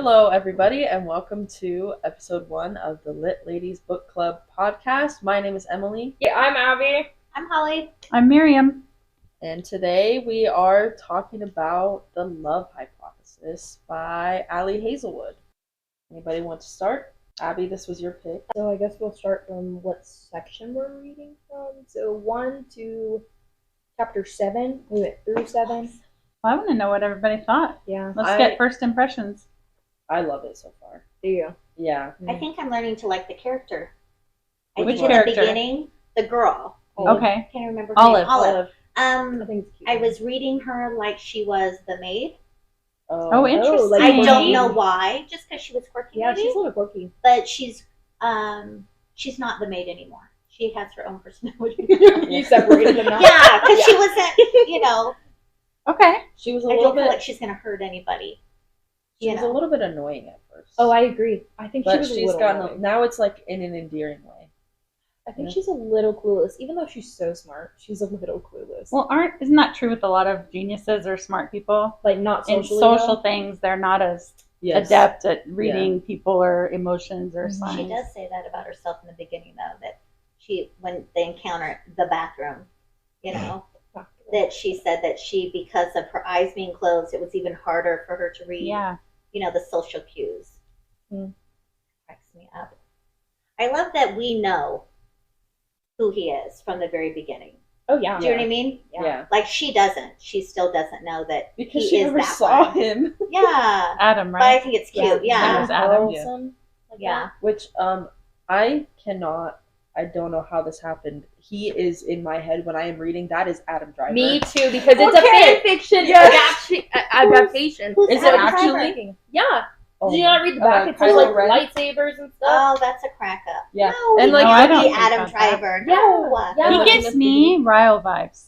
Hello, everybody, and welcome to episode 1 of the Lit Ladies Book Club podcast. My name is Emily. Yeah, I'm Abby. I'm Holly. I'm Miriam. And today we are talking about The Love Hypothesis by Ali Hazelwood. Anybody want to start? Abby, this was your pick. So I guess we'll start from what section we're reading from. So 1 to chapter 7. We went through 7. Well, I want to know what everybody thought. Yeah. Let's get first impressions. I love it so far. Do you? Yeah. I think I'm learning to like the character. I Which think character? in the beginning, the girl. Okay. Can't remember her name. Olive. I think it's cute. I was reading her like she was the maid. Oh, interesting. like I quirky. don't know why, just because she was quirky. Yeah, maybe? she's a little quirky. But she's not the maid anymore. She has her own personality. You separated them now. Yeah, because she wasn't. Okay. She was a I little don't feel bit. like she's gonna hurt anybody. She was a little bit annoying at first. Oh, I agree. I think but she was she's a little gotten annoying. now. It's like in an endearing way. I think she's a little clueless, even though she's so smart. She's a little clueless. Well, isn't that true with a lot of geniuses or smart people? like not In socially. social though. things, they're not as Yes. adept at reading people or emotions or Mhm. signs. She does say that about herself in the beginning, though, that when they encounter the bathroom, that she said that because of her eyes being closed, it was even harder for her to read, Yeah. the social cues. Mm. Cracks me up. I love that we know who he is from the very beginning. Oh yeah. Do you know what I mean? Yeah. Like she doesn't. She still doesn't know that Because he she is never that saw one. him. Yeah. Adam, But I right? think it's cute. Yeah. That was Adam. Carlson, like Yeah. Which I don't know how this happened. He is in my head when I am reading. That is Adam Driver. Me too, because it's Okay. a fan fiction Yes. Who's adaptation. Is it Adam actually? Driver? Yeah. Oh Did you not read the back? It's Kylo like Ren? lightsabers and stuff. Oh, that's a crack up. Yeah. No, And, he like, No, I can't don't be think Adam about that. Driver. Yeah. No. Yeah. He no, gives me Ryle vibes.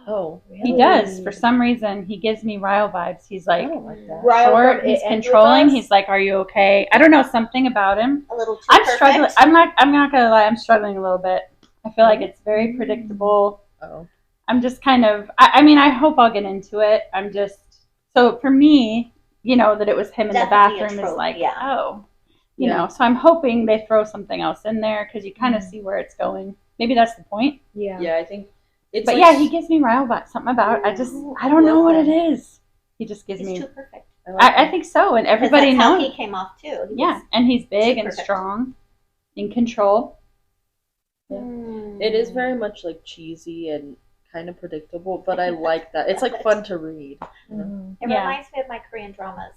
Oh, He does. For some reason, he gives me Ryle vibes. He's I like don't like that. Ryle short. from He's It Ends With controlling. Us. He's like, "Are you okay?" I don't know, something about him. A little too I'm perfect. struggling. I'm not gonna lie. I'm struggling a little bit. I feel like it's very predictable. Oh. I'm just kind of. I mean, I hope I'll get into it. I'm just so for me, that it was him in the Definitely a bathroom is trope, like, yeah. oh, Yeah. So I'm hoping they throw something else in there because you kind of see where it's going. Maybe that's the point. Yeah. Yeah, I think it's But like, yeah, he gives me rile about something about. I don't know what it is. He just gives He's me. too perfect. I think so, and everybody that's how knows. he came off too. He Yeah, was- and he's big too and perfect. strong, in control. Yeah. Hmm. It is very much like cheesy and kind of predictable, but I like that. It's like fun to read. Mhm. It Yeah. reminds me of my Korean dramas.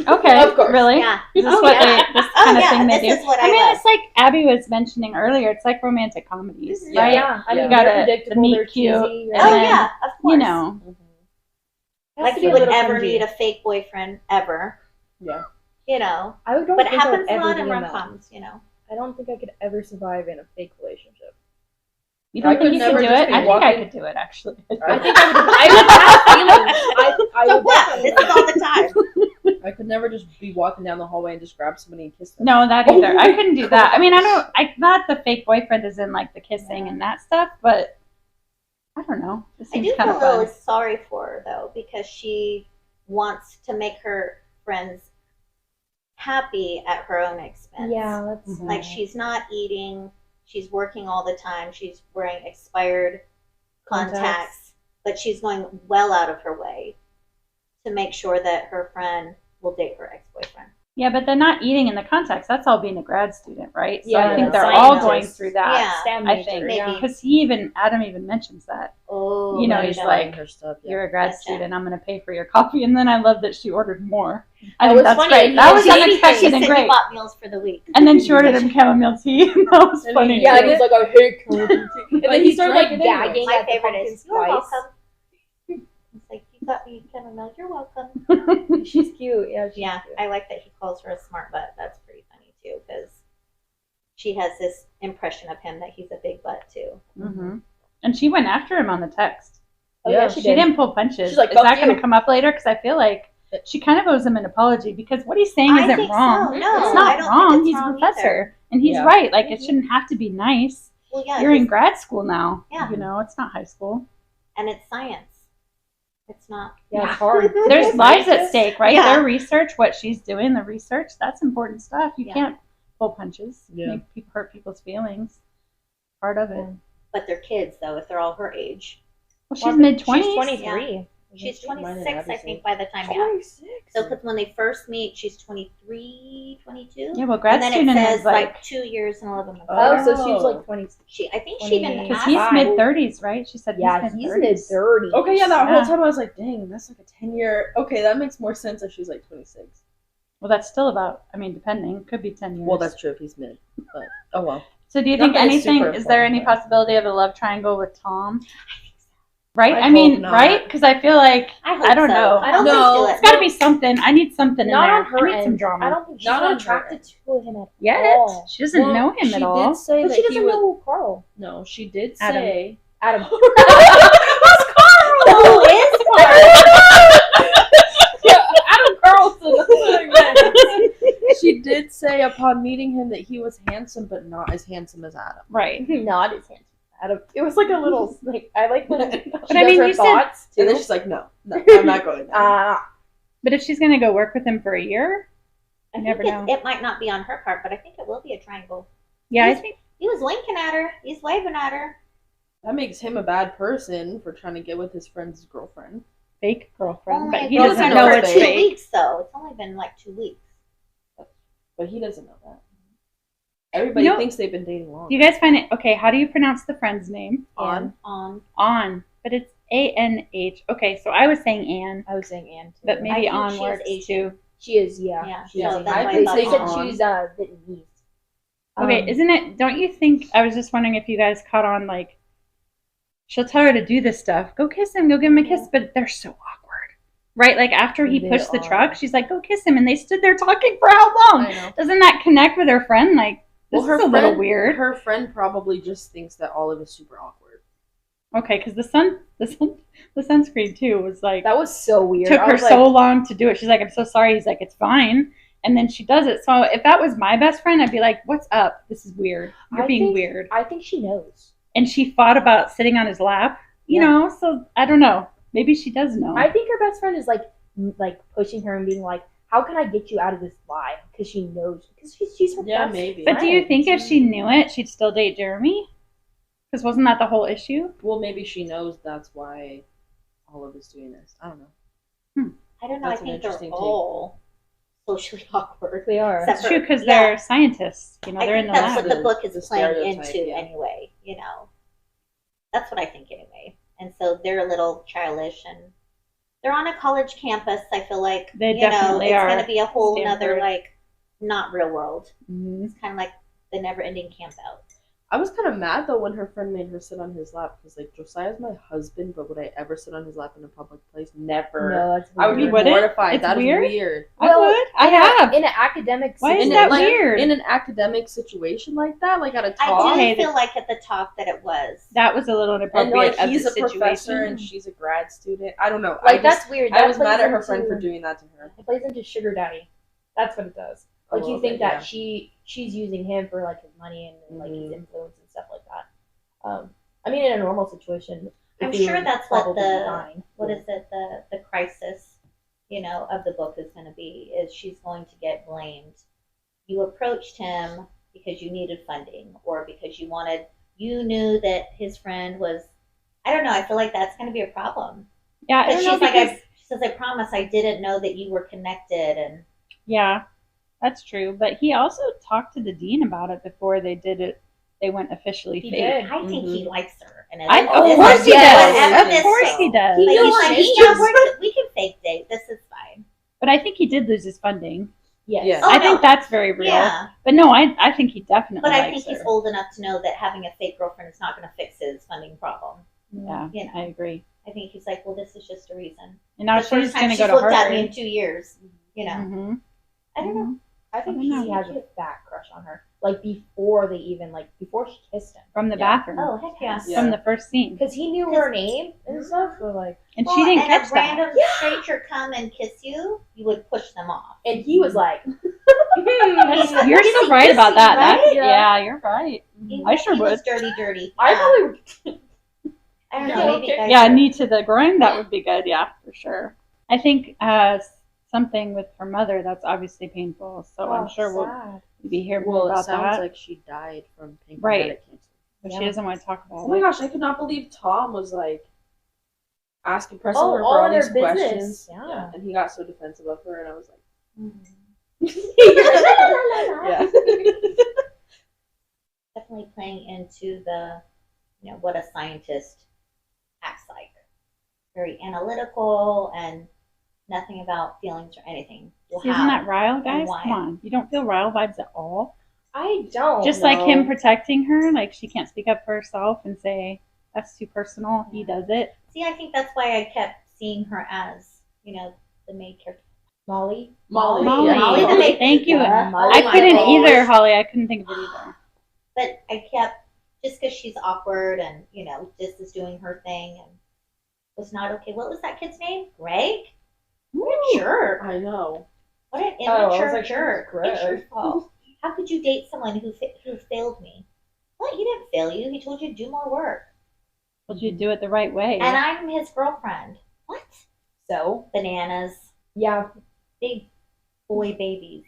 Okay, Of course. really? Yeah. This is Oh, what yeah. this kind of yeah, thing they this do. is what I mean, love. it's like Abby was mentioning earlier. It's like romantic comedies, Yeah. right? Yeah. I Yeah. mean, You gotta- they're predictable. the meet They're cute, cheesy. and Oh then, yeah, of course. Mhm. Like to you be a would little ever cringy. need a fake boyfriend ever. Yeah. I don't But it think I would happens a ever lot be in in that. rom-coms. I don't think I could ever survive in a fake relationship. You don't I think could you never could do just it? be I think I walking- could do it, actually. I think I would have feelings. I So would what? definitely. This is all the time. I could never just be walking down the hallway and just grab somebody and kiss them. No, that either. I couldn't do that. I mean, I thought the fake boyfriend is in like the kissing and that stuff, but I don't know. It I seems do kind feel of a little fun. sorry for her though, because she wants to make her friends happy at her own expense. Yeah, that's Mhm. Like she's not eating, she's working all the time, she's wearing expired contacts, but she's going well out of her way to make sure that her friend will date her ex-boyfriend. Yeah, but they're not eating in the context. That's all being a grad student, right? So Yeah, I think they're scientist. all going through that. Yeah. STEM I major, think maybe. yeah. because Adam even mentions that. Oh, You know, there he's go. like, her stuff. Yeah. You're a grad Gotcha. student. I'm going to pay for your coffee, and then I love that she ordered more. I That think was that's funny. great. He That was didn't say She unexpected said and you great. bought meals for the week. And then she ordered him chamomile tea. That was funny. Yeah, too. he's like, I hate chamomile tea. And then he started like drank it anyway. gagging My at the favorite pumpkin is, you're spice. welcome. It's like, you got me chamomile, you're welcome. She's cute. Yeah, she's Yeah, cute. I like that he calls her a smart butt. That's pretty funny too, because she has this impression of him that he's a big butt too. Mhm. And she went after him on the text. Oh, Yeah, yeah, She she did. didn't pull punches. She's like, is "Fuck that going you." to come up later? Because I feel like she kind of owes him an apology because what he's saying I isn't think so. wrong. No, it's I not don't wrong. think it's He's wrong a professor. either. And he's Yeah. right. Like, it shouldn't have to be nice. Well, yeah, You're in just- grad school now. Yeah. It's not high school. and it's science. It's not. Yeah, it's hard. There's lives at stake, right? Yeah. Their research, what she's doing, the research, that's important stuff. You Yeah. can't pull punches, Yeah. hurt people's feelings. Part of it. But they're kids, though, if they're all her age. Well, she's mid-20s. She's 23. She's Mine and 26, I Abby's think, age. by the time, yeah. 26. So, because when they first meet, she's 23, 22. Yeah, well, grad And then it student says, is like, 2 years and 11 months. Oh, later. so she's like 20. I think she even Because because asked. he's Five. mid-30s, right? She said Yeah, he's he's mid-30s. mid-30s. Okay, yeah, that Yeah. whole time I was like, dang, that's like a 10-year. Okay, that makes more sense if she's like 26. Well, that's still about, I mean, depending. Could be 10 years. Well, that's true if he's mid. But, oh well. So do you Not think that it's anything, super is there any important, but- possibility of a love triangle with Tom? Right? I I mean, hope not. right? Because I feel like, I hope I don't so. know. I don't No. think it's got to be something. I need something Not in there. on her I need end. some drama. I don't think she's Not not on her attracted end. to him at Yet. all. She doesn't know him she at all. did say But that she he doesn't would. know Carl. No, she did Adam. say. Adam. Who is Adam Carlson. She did say upon meeting him that he was handsome, but not as handsome as Adam. Right. Not as handsome. Adam. It was like a little like I like when she But I mean, does her you said- thoughts And then too. she's like, no, I'm not going there. But if she's going to go work with him for a year, I You never think know. it might not be on her part, but I think it will be a triangle. yeah, I He's- think He was winking at her. He's waving at her. That makes him a bad person for trying to get with his friend's girlfriend. fake girlfriend, Only but he been doesn't doesn't know know for it's it's 2 fake. weeks, though. It's only been like 2 weeks. But he doesn't know that. Everybody No. thinks they've been dating long. Do you guys find it okay? How do you pronounce the friend's name? On. On, but it's A-N-H. Okay, so I was saying Anne, I was saying Anne too. but maybe I think on she is works Asian. too. she is. Yeah. Yeah, She so is. that's why I They thought said on. she's Vietnamese. Okay, isn't it? Don't you think? I was just wondering if you guys caught on. Like, she'll tell her to do this stuff. Go kiss him. Go give him a kiss. But they're so awkward, right? Like after he They pushed the are. truck, she's like, "Go kiss him," and they stood there talking for how long? I know. Doesn't that connect with her friend? Like, this Well, her is a little friend- weird. Her friend probably just thinks that Olive is super awkward. Okay, because the sunscreen too was like That was so weird. took I her was so like, long to do it. She's like, "I'm so sorry." He's like, "It's fine." And then she does it. So if that was my best friend, I'd be like, "What's up? This is weird. You're I being think- weird." I think she knows. And she fought about sitting on his lap, you Yeah. know. So I don't know. Maybe she does know. I think her best friend is like pushing her and being like, "How can I get you out of this lie?" Because she knows. Because she's her Yeah, best maybe. But do you friend. think if she knew it, she'd still date Jeremy? Because wasn't that the whole issue? Well, maybe she knows that's why Olive is doing this. I don't know. I don't know. That's I an think they're interesting take. all socially awkward. They are? Except It's true because Yeah. they're scientists. You know, I they're in think the that's lab. what the book The is playing stereotype, into yeah. anyway, you know. That's what I think anyway. And so they're a little childish and they're on a college campus, I feel like. They you definitely know, it's are. gonna be a whole Stanford. nother like not real world. Mhm. It's kinda like the never ending camp out. I was kind of mad though when her friend made her sit on his lap because like Josiah's my husband, but would I ever sit on his lap in a public place? Never. No, that's I would be You wouldn't? mortified. It's That is weird? weird. I Well, would. I have. in an academic. Why is In that like, weird? In an academic situation like that, like at a I talk, do Okay, feel like at the talk that it was. That was a little and inappropriate. like of he's the a professor situation. and she's a grad student. I don't know. Like I just, that's weird. I That was mad plays at her friend into- for doing that to her. It plays into sugar daddy. That's what it does. A Like you little think bit, that yeah. she's using him for like his money and like his Mhm. influence and stuff like that. I mean, in a normal situation, I'm if he sure was that's what probably the fine. what is it, the crisis, you know, of the book is gonna be, is she's going to get blamed. You approached him because you needed funding or because you knew that his friend was, I don't know, I feel like that's gonna be a problem. Yeah, I Because don't know she's like, because she says, I promise I didn't know that you were connected and yeah, that's true. But he also talked to the dean about it before they did it. They went officially He fake. did. I think he Mhm. likes her. And Of it's course he yes, does. whatever Of this course is. he does. He But knows he's like, she's yeah, just- we can fake date. This is fine. But I think he did lose his funding. Yes. Yeah. Oh, I think no. that's very real. Yeah. But no, I think he definitely But I likes think he's her. old enough to know that having a fake girlfriend is not going to fix his funding problem. Yeah, You know. I agree. I think he's like, well, this is just a reason. And now the she's first time going to she's go to looked at me in Harvard. 2 years, you know. Mm-hmm. I don't know. I think I he don't know. has a fat crush on her. Like before they even before she kissed him, From the Yeah. bathroom. Oh, heck yeah. Yeah. From the first scene. because he knew her name and stuff. So like, And Well, she didn't and catch a that. random stranger come and kiss you, you would push them off. and he was like, That's- you're so Kissy, right about kissy, that. right? That's, yeah, you're right. He I sure he was would. dirty, dirty. I Yeah. probably. I don't Yeah, know. Maybe okay. guys Yeah, are- knee to the groin, that would be good. Yeah, for sure. I think something with her mother that's obviously painful. So I'm sure sad. we'll be hearing Well, more it about sounds that. like she died from pancreatic Right. cancer. But Yeah. she doesn't want to talk about Oh my it. gosh, I could not believe Tom was like asking, pressing Oh, her for all all in her these business. questions. Yeah. And he got so defensive of her, and I was like, Yeah. yeah. definitely playing into the, what a scientist acts like. Very analytical and nothing about feelings or anything. Well, Isn't how that Ryle, and guys? why? Come on. You don't feel Ryle vibes at all? I don't. Just like him protecting her, like she can't speak up for herself and say, that's too personal. He does it. See, I think that's why I kept seeing her as, the main character. Molly. Molly. Molly. Yeah. Molly the maid. Thank you. Yeah. Molly. I Oh my couldn't gosh. either, Holly. I couldn't think of it either. But I kept, just because she's awkward and, just is doing her thing and was not okay. What was that kid's name? Greg? What a jerk. I know. What an Oh, I was immature like, jerk. Greg. It's your fault. How could you date someone who failed me? What? He didn't fail you. He told you to do more work. Told you to do it the right way. And I'm his girlfriend. What? So, Bananas. yeah. Big boy babies.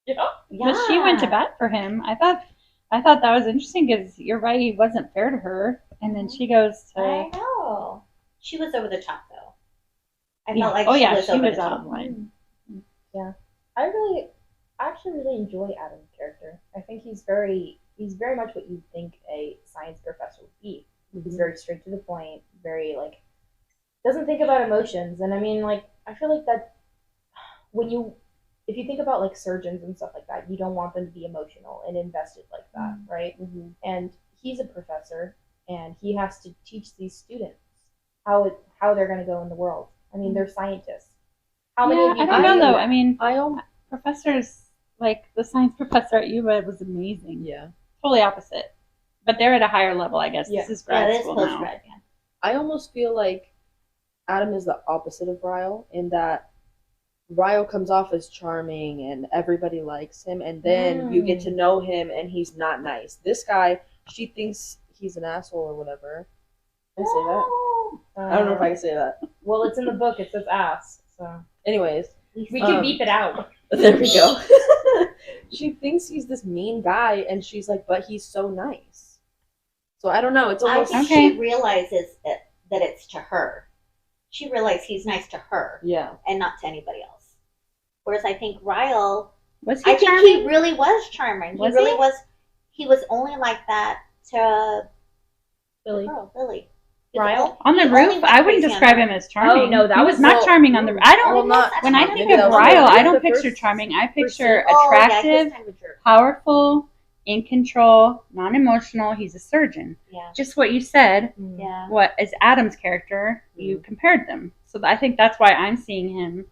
Yeah. Yeah. But she went to bat for him. I thought that was interesting because you're right. He wasn't fair to her. And then she goes to. I know. She was over the top, though. I Yeah. felt like Oh, she yeah, was she over was the out top. of line. I actually really enjoy Adam's character. I think he's very much what you'd think a science professor would be. He's very straight to the point, very doesn't think about emotions. And I mean, I feel like that if you think about surgeons and stuff like that, you don't want them to be emotional and invested like that, right? Mm-hmm. And he's a professor, and he has to teach these students how they're going to go in the world. I mean, they're scientists. How many of you I don't know though. I mean, I professors like the science professor at UWeb was amazing. yeah. Totally opposite. But they're at a higher level, I guess. Yeah. This is Yeah, grad it is school post now. grad, yeah. I almost feel like Adam is the opposite of Ryle in that Ryle comes off as charming and everybody likes him, and then you get to know him and he's not nice. This guy, she thinks he's an asshole or whatever. Can I say that? I don't know if I can say that. Well, it's in the book. It says ass. So Anyways, we can beep it out. there we go. She thinks he's this mean guy, and she's like, but he's so nice. So I don't know. It's I almost think Okay. she realizes that it's to her. She realized he's nice to her yeah. and not to anybody else. Whereas I think Ryle, Was he I think charming? he really was charming. Was he really he? was. He was only like that to Billy. the girl, Lily. Ryle? On the He only roof, went I wouldn't crazy on describe her. him as charming. Oh, no, that he was was not well- charming on the. I don't. Well, not That's When I fine. think Maybe of that was Ryle, the I don't first- picture charming. I picture Oh, yeah, attractive, he's kind of a jerk. powerful, in control, non-emotional. He's a surgeon. Yeah, Just what you said. yeah. What is Adam's character? You compared them, so I think that's why I'm seeing him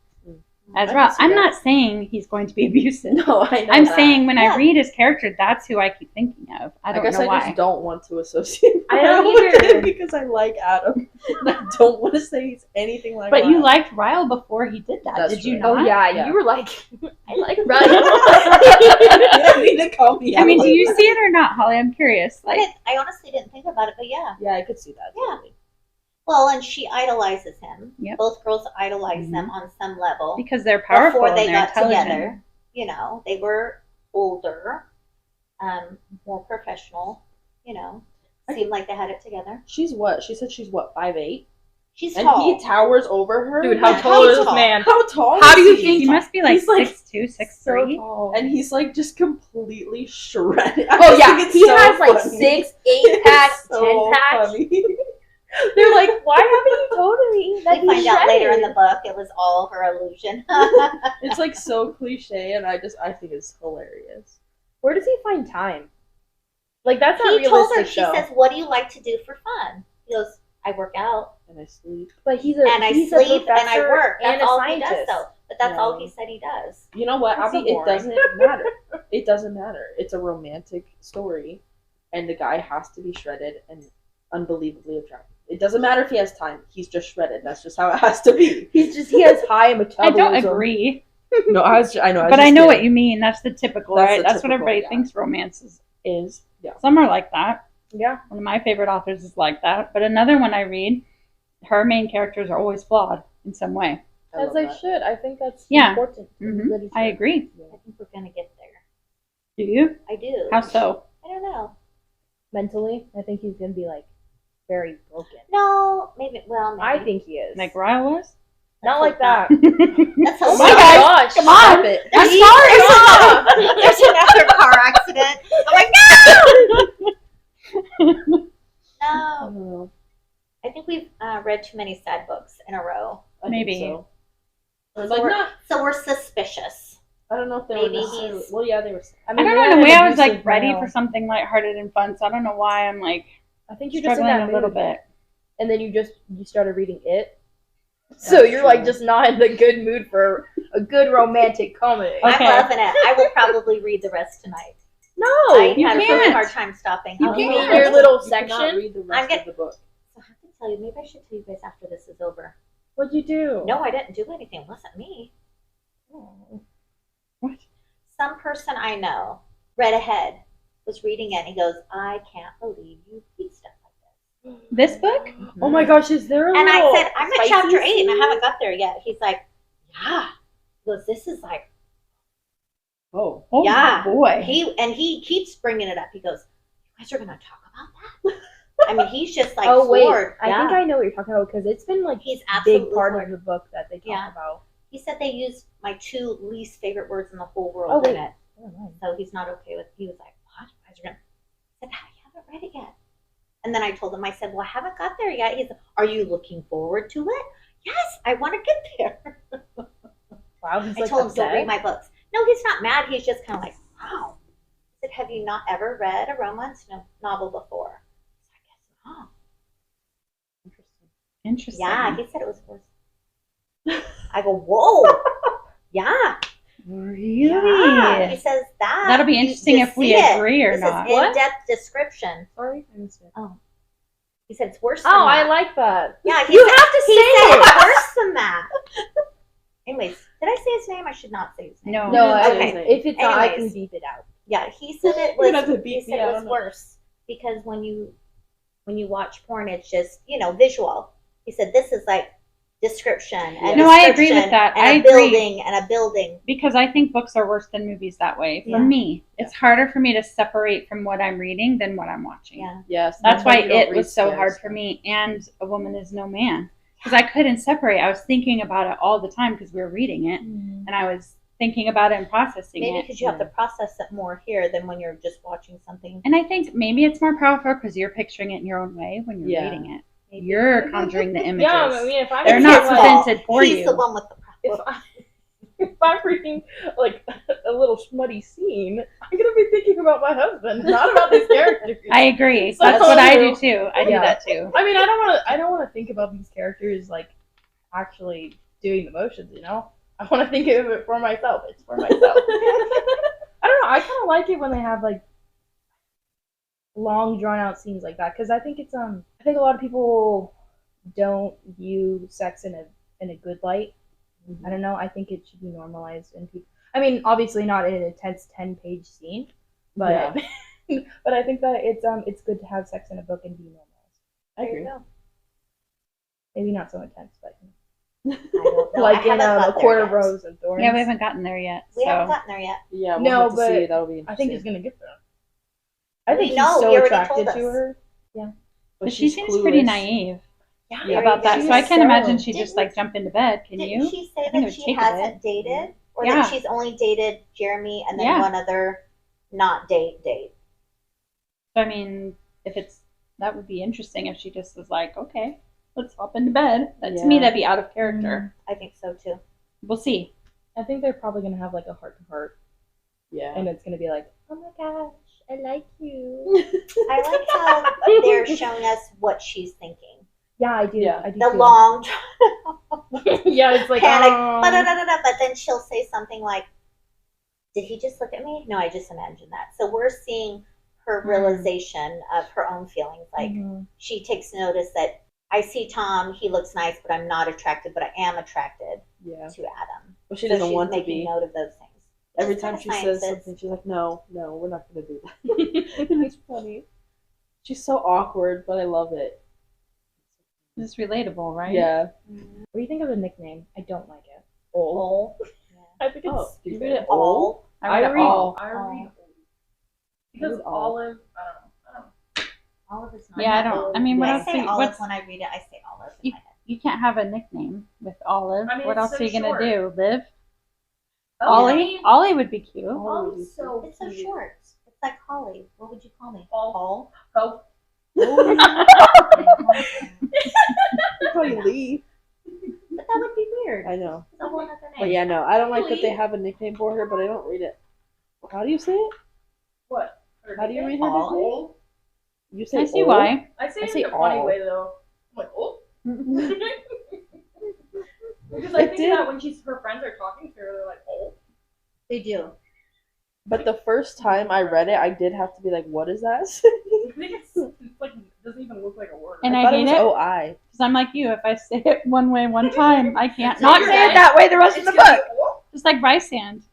as I Ryle. can see I'm that. not saying he's going to be abusive. No, I know I'm that. saying when Yeah. I read his character, that's who I keep thinking of. I don't guess know I why. just don't want to associate I don't Ryle with either. him because I like Adam. And I don't want to say he's anything like But Ryle. you liked Ryle before he did that, That's did you true. not? Oh yeah, Yeah. you were like, I like you Ryle. don't need to call me I out mean, do like you that. see it or not, Holly? I'm curious. Like, I honestly didn't think about it, but yeah. Yeah, I could see that. Yeah. Totally. Well, and she idolizes him. Yep. Both girls idolize them on some level. because they're powerful Before they and they're got intelligent. together, they were older, more professional. Seemed like they had it together. She's what? She said she's what, 5'8"? She's And tall. he towers over her? Dude, how Yeah, tall is he's this tall. man? How tall How is do you he? think He must be like He's like 6'2", 6'3". So tall. And he's like just completely shredded. I Oh just yeah, think it's he so has like funny. 6, 8 It's packs, so 10 packs. funny. They're like, why haven't you told me that We find he's out later in shredded? the book it was all her illusion. It's like so cliche, and I think it's hilarious. Where does he find time? Like that's not He realistic. told her, she though. says, "What do you like to do for fun?" He goes, "I work out And I sleep. But he's and I he's a sleep and I professor work. and That's a all he scientist. does, though. But that's Yeah. all he said he does." You know what, That's so Abby? It boring. doesn't matter. It doesn't matter. It's a romantic story, and the guy has to be shredded and unbelievably attractive. It doesn't matter if he has time. He's just shredded. That's just how it has to be. He has high I metabolism. don't agree, No, I know. but I know what you mean. That's the typical, That's right? the That's what typical, everybody yeah. thinks romance is. Yeah. Some are like that. Yeah. One of my favorite authors is like that. But another one I read, her main characters are always flawed in some way. As they should. I think that's Yeah. important in Mm-hmm. literature. I agree. I think we're gonna get there. Do you? I do. How so? I don't know. Mentally, I think he's gonna be like very broken. No, maybe. Well, maybe. I think he is. Like Ryle was? Not like that. That's Oh a my lot. gosh! Come on. Stop it. I'm sorry. There's another car accident. I'm like, no. No. I think we've read too many sad books in a row. Maybe. So. Or So like, we're, not, so we're suspicious. I don't know if they Maybe were necessarily. he's- Well, yeah, they were. I don't know. In a way, I was like ready for something lighthearted and fun, so I don't know why I'm like I think you're just in struggling that a little mood. bit. And then you started reading it. So you're like just not in the good mood for a good romantic comedy. Okay. I'm loving it. I will probably read the rest tonight. No, I you had a really can't. hard time stopping. You I'll you be mean can't. honest. your little You cannot section? read the rest of the book. So I have to tell you, maybe I should tell you guys after this is over. What'd you do? No, I didn't do anything. It wasn't me. Oh. What? Some person I know read ahead, was reading it, and he goes, I can't believe you read stuff like this. This book? Oh my gosh, is there a And I little said, I'm at spicy chapter 8 and I scene? haven't got there yet. He's like, yeah. He goes, this is like, Oh. Oh Yeah. boy. he keeps bringing it up. He goes, you guys are going to talk about that? I mean, he's just like Oh wait, floored. I think I know what you're talking about because it's been like He's a absolutely big part floored. of the book that they talk Yeah. about. He said they used my 2 least favorite words in the whole world Oh, in wait. it. So he's not okay with. He was like, "What? You guys are gonna?" I said, "I haven't read it yet." And then I told him, I said, "Well, I haven't got there yet." He's, "Are you looking forward to it?" "Yes, I want to get there." Wow, he's I like told him, "Don't upset. read my books." No, he's not mad. He's just kind of like, "Wow." I said, "Have you not ever read a romance novel before?" I guess not. Interesting. Yeah, he said it was worse. I go, "Whoa." Yeah. Really? Yeah. He says that. That'll be you interesting just if we see it. agree or This not. is in-depth description. Sorry, I missed it. He said it's worse than Oh, that. I like that. Yeah, You have to he say said it. it's worse than that. Anyways, did I say his name? I should not say his name. No. No, Okay. if it's not, I can Anyways. beep it out. Yeah, he said it You're gonna was. have to beep He me, said I it was don't know. worse because when you watch porn, it's just visual. He said this is like description and No, I agree with description that. and I a agree. building and a building. Because I think books are worse than movies that way. For Yeah. me, it's harder for me to separate from what I'm reading than what I'm watching. Yeah. Yes. That's why you don't it read was so scares. hard for me. And A Woman Is No Man. Because I couldn't separate. I was thinking about it all the time because we were reading it. And I was thinking about it and processing Maybe it. because you have to process it more here than when you're just watching something. And I think maybe it's more powerful because you're picturing it in your own way when you're Yeah. reading it. Maybe. You're conjuring the images. Yeah, I mean, if I'm They're It's not his fault. presented for He's you. the one with the if I'm reading like a little smutty scene, I'm gonna be thinking about my husband, not about these characters. I agree. So That's what I true. do too. I do Yeah. that too. I mean, I don't want to think about these characters like actually doing the motions. I want to think of it for myself. It's for myself. I don't know. I kind of like it when they have like long drawn out scenes like that because I think it's I think a lot of people don't view sex in a good light. I don't know. I think it should be normalized in people. I mean, obviously not in an intense 10-page scene, but but I think that it's good to have sex in a book and be normalized. I There you agree. go. Maybe not so intense, but I don't know. like I in haven't got A there Court yet. of Roses and Thorns. Yeah, we haven't gotten there yet. We haven't So gotten there yet. Yeah, we'll No, have to but see. That'll be I think he's interesting. gonna get there. I think We know, he's he so already attracted told to us. her. but she seems pretty clueless. naive Yeah, about that. she So I is can't so- imagine she just Didn't- like jump into bed. Can Didn't you? she say I think it that would she take a hasn't bit. dated, or Yeah. that she's only dated Jeremy and then Yeah. one other not date? So I mean, if it's that would be interesting if she just was like, okay, let's hop into bed. That to me Yeah. that'd be out of character. I think so too. We'll see. I think they're probably gonna have like a heart to heart, Yeah. and it's gonna be like, oh my gosh, I like you. I like how they're showing us what she's thinking. Yeah, I do. Yeah. I do. The too. long yeah, it's like panic, oh. but then she'll say something like, "Did he just look at me? No, I just imagined that." So we're seeing her realization of her own feelings. Like Mhm. she takes notice that I see Tom, he looks nice, but I'm not attracted, but I am attracted Yeah. to Adam. Well, she So doesn't she's want to making be. note of those things. Every She's time kinda she says scientist. something, she's like, "No, we're not going to do that." And it's funny. She's so awkward, but I love it. It's relatable, right? Yeah. What do you think of the nickname? I don't like it. Ol. I think it's Oh, you stupid. read it Ol? I read it all. I read Ol. because Read Ol. Olive. I don't know. Olive is not. Yeah, I don't. I mean, what I else? say do- Olive What's when I read it. I say Olive in my head. you can't have a nickname with Olive. I mean, What it's else so are you gonna short. do? Liv? Oh, Ollie? Ollie would be cute. Olive's so It's so cute. short. It's like Holly. What would you call me? Ol. Paul. Oh, Call you Lee. But that would be weird. I know. It's a whole other name. But yeah, no, I don't like that they have a nickname for her, but I don't read it. How do you say it? what? How do you read her Ol. nickname? You say I see Ol? why. I say I it say in a funny Ol. way though. I'm like, oh. Because I It think did. that when her friends are talking to her, they're like, oh. They do. But the first time I read it, I did have to be like, what is that? I think it's like doesn't even look like a word. And I thought it hate was it. O-I. Because I'm like you. If I say it one way one time, I can't So not you're say it right. that way the rest of the gonna book. be, oh. Just like Rysand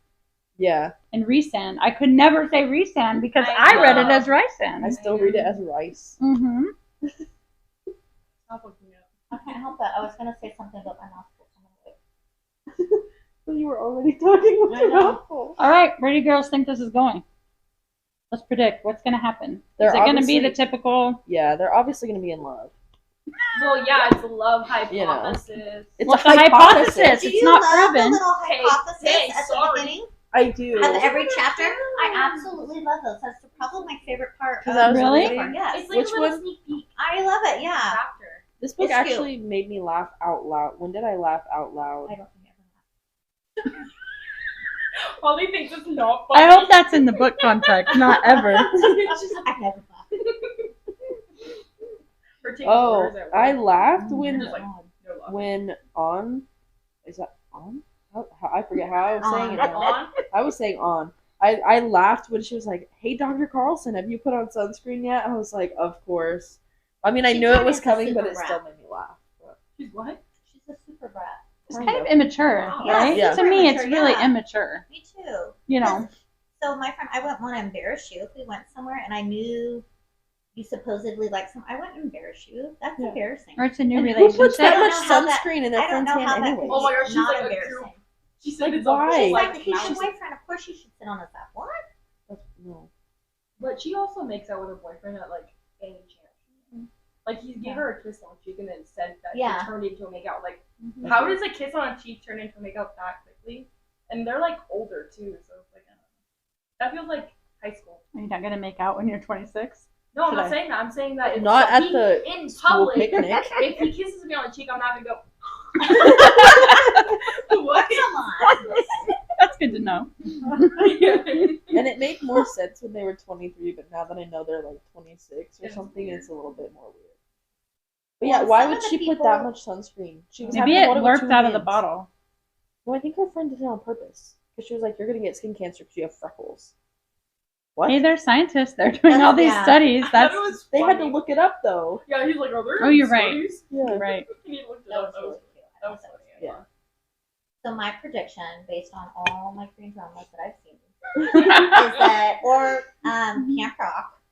Yeah. and Resand. I could never say Resand because I I read it know. as I Rysand. still read it as rice. Mm-hmm. Stop looking up. I can't help it. I was gonna say something about my nostrils. Well, you were already talking with I your know. mouthful. All right, where do you girls think this is going? Let's predict. What's going to happen? They're Is it going to be obviously- the typical? Yeah, they're obviously going to be in love. Well, yeah, it's a love You know. hypothesis. It's Well, a it's a hypothesis. Do It's you not love proven. the little Hey, hypothesis hey, at sorry. the beginning I do. of every chapter? I absolutely love those. That's probably my favorite part. 'Cause I was Really? reading- Yes. It's like Which a little one? sneak peek I love it. Yeah. chapter. This book It's cute. actually made me laugh out loud. When did I laugh out loud? I don't think I ever Holly thinks it's not funny. I hope that's in the book context, not ever. It's just I never laughed. her taking Oh, orders at I work. laughed You're when just like, no love. is that on? I forget how I was saying it. now. On? I was saying on. I laughed when she was like, "Hey, Dr. Carlson, have you put on sunscreen yet?" I was like, "Of course." I mean, I She knew it kinda was is a coming, but super it brat. still made me laugh. But- She's what? She's a super brat. It's kind of immature, Wow. right? Yeah. To me, it's Immature, really yeah. immature. Me too. You know, So my friend, I wouldn't want to embarrass you if we went somewhere and I knew you supposedly like some. I wouldn't embarrass you. That's Yeah. embarrassing. or it's a new And relationship. who puts that I don't much know how that- sunscreen in their I don't friend's know how hand that anyway? could Oh my be gosh, she's not like a embarrassing. She said Like, it's why? a She's whole, like, like, he's your mountain. boyfriend. Of course you should sit on his lap. What? No. But she also makes out with her boyfriend at like any chance. Like he gave her a kiss on the cheek and then said that Yeah. it turned into a makeout. Like Mm-hmm. how does a kiss on a cheek turn into a makeout that quickly? And they're like older too, so it's like I don't know. That feels like high school. Are you not going to make out when you're 26? No, I'm Should not I? saying that. I'm saying that if Not at he- the in school public. picnic. If he kisses me on the cheek, I'm not gonna go. What? Come on. That's good to know. And it made more sense when they were 23, but now that I know they're like 26 or It's something, weird. it's a little bit more weird. But yeah, Well, why some would of the she put people- that much sunscreen? She was Maybe having to it hold with lurked two out of the hands. bottle. Well, I think her friend did it on purpose because she was like, "You're gonna get skin cancer because you have freckles." What? Hey, they're scientists. They're doing all these Yeah. studies. That's That was They had to funny. look it up though. Yeah, he's like, are there Oh, you're right. studies? Yeah. right. You need to look it That up. was That really was, cute. that was funny. Yeah. So my prediction, based on all my Korean dramas that I've seen, is that Camp Rock.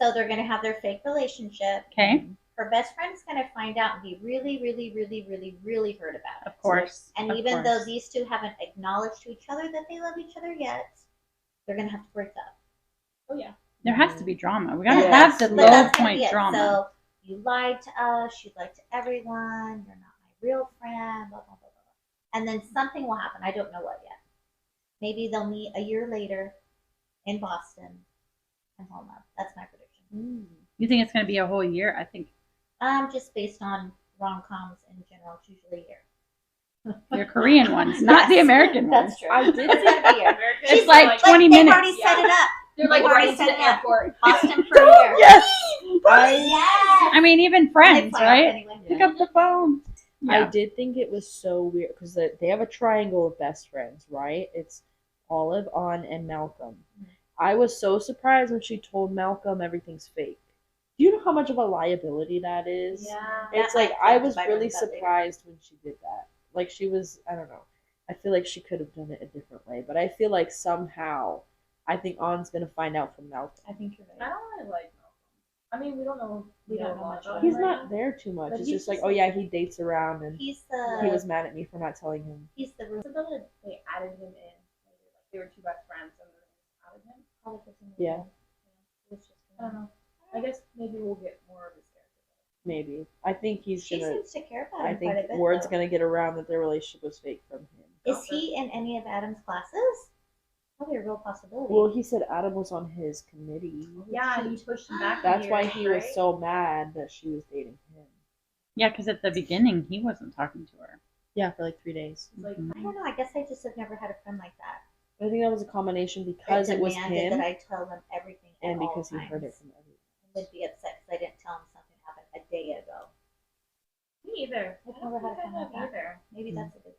So they're gonna have their fake relationship. Okay, Her best friend's gonna find out and be really, really, really, really, really hurt about it. of course. And of even course. though these two haven't acknowledged to each other that they love each other yet, they're gonna have to break up. Oh yeah. There has to be drama. We gotta Yes. have the But low that's gonna be point it. drama. So you lied to us, you lied to everyone, you're not my real friend, blah blah blah blah. And then something will happen. I don't know what yet. Maybe they'll meet a year later in Boston and fall in love. That's my prediction. You think it's gonna be a whole year? I think Just based on rom-coms in general, it's usually a year. your Korean ones, not the Yes, American ones. That's true. I did It's gotta be a year. Americans It's are like 20 They've minutes. already set it up. They're like They've already running to set the it up. airport. Boston for a year. Yes. I Yes. I mean, even They friends, fly off right? anyway. Pick up the phone. I Yeah. did think it was so weird because they have a triangle of best friends, right? It's Olive, On, and Malcolm. I was so surprised when she told Malcolm everything's fake. Do you know how much of a liability that is? Yeah. It's That like might I be was by really running that later. surprised when she did that. Like she was, I don't know. I feel like she could have done it a different way, but I feel like somehow, I think On's gonna find out from Malcolm. I think you're I right. don't really like Malcolm. I mean, we don't know. We don't know much about He's him not there too much. But It's he's just like, just oh like- yeah, he dates around, and He's he was mad at me for not telling him. He's the So then they added him in. Like they were two best friends, and then they added him. probably because he Yeah. It was just I don't know. I guess maybe we'll get more of his character. Maybe. I think he's She gonna. seems to care about I him think quite a bit. word's though. gonna get around that their relationship was fake from him. Is he in any of Adam's classes? Probably a real possibility. Well, he said Adam was on his committee. Yeah, and he pushed him back. That's a why year, he was right? so mad that she was dating him. Yeah, because at the beginning he wasn't talking to her. Yeah, for like 3 days. It's like, I don't know. I guess I just have never had a friend like that. I think that was a combination because That it was demanded him that I tell them everything and at because all he heard it times. from everyone. Would be upset because I didn't tell him something happened a day ago. me either. I've I never don't had a think I friend like have that. either. Maybe Mm. that's a good thing.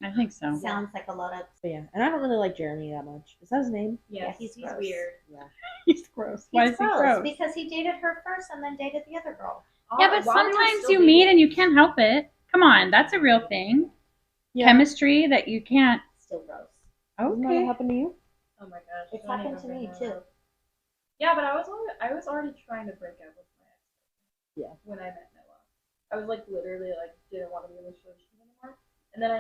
I think so. Sounds like a lot of. But yeah, and I don't really like Jeremy that much. Is that his name? Yes, he's he's gross. weird. Yeah. He's gross. Why He's is he gross gross? because he dated her first and then dated the other girl. Yeah, but While they were sometimes still you meet dating. and you can't help it. Come on, that's a real thing. Yeah. Chemistry that you can't. Still gross. Doesn't that Okay. happen to you? Oh my gosh. It's don't happened even to me bring that too. up. Yeah, but I was already trying to break up with my ex. Yeah. When I met Noah, I was like literally like didn't want to be in this relationship anymore. And then I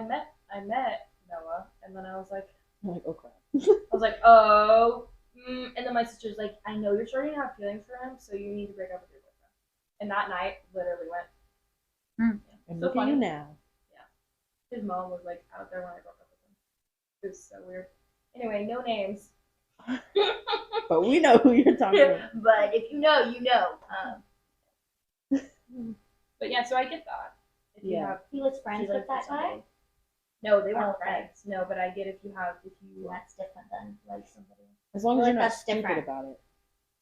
met Noah, and then I was like, I'm like, oh crap. oh. And then my sister's like, I know you're starting to have feelings for him, so you need to break up with your boyfriend. And that night, literally went. And So look at funny. you now. His mom was like out there when I broke up with him. It was so weird. Anyway, no names. But we know who you're talking about. But if you know, you know. But yeah, so I get that. If you Yeah. have He was friends feelings with that for guy. somebody. No, they weren't Oh, okay. friends. No, but I get if you That's different then. like somebody. As long Well, as you're not that's stupid different. about it.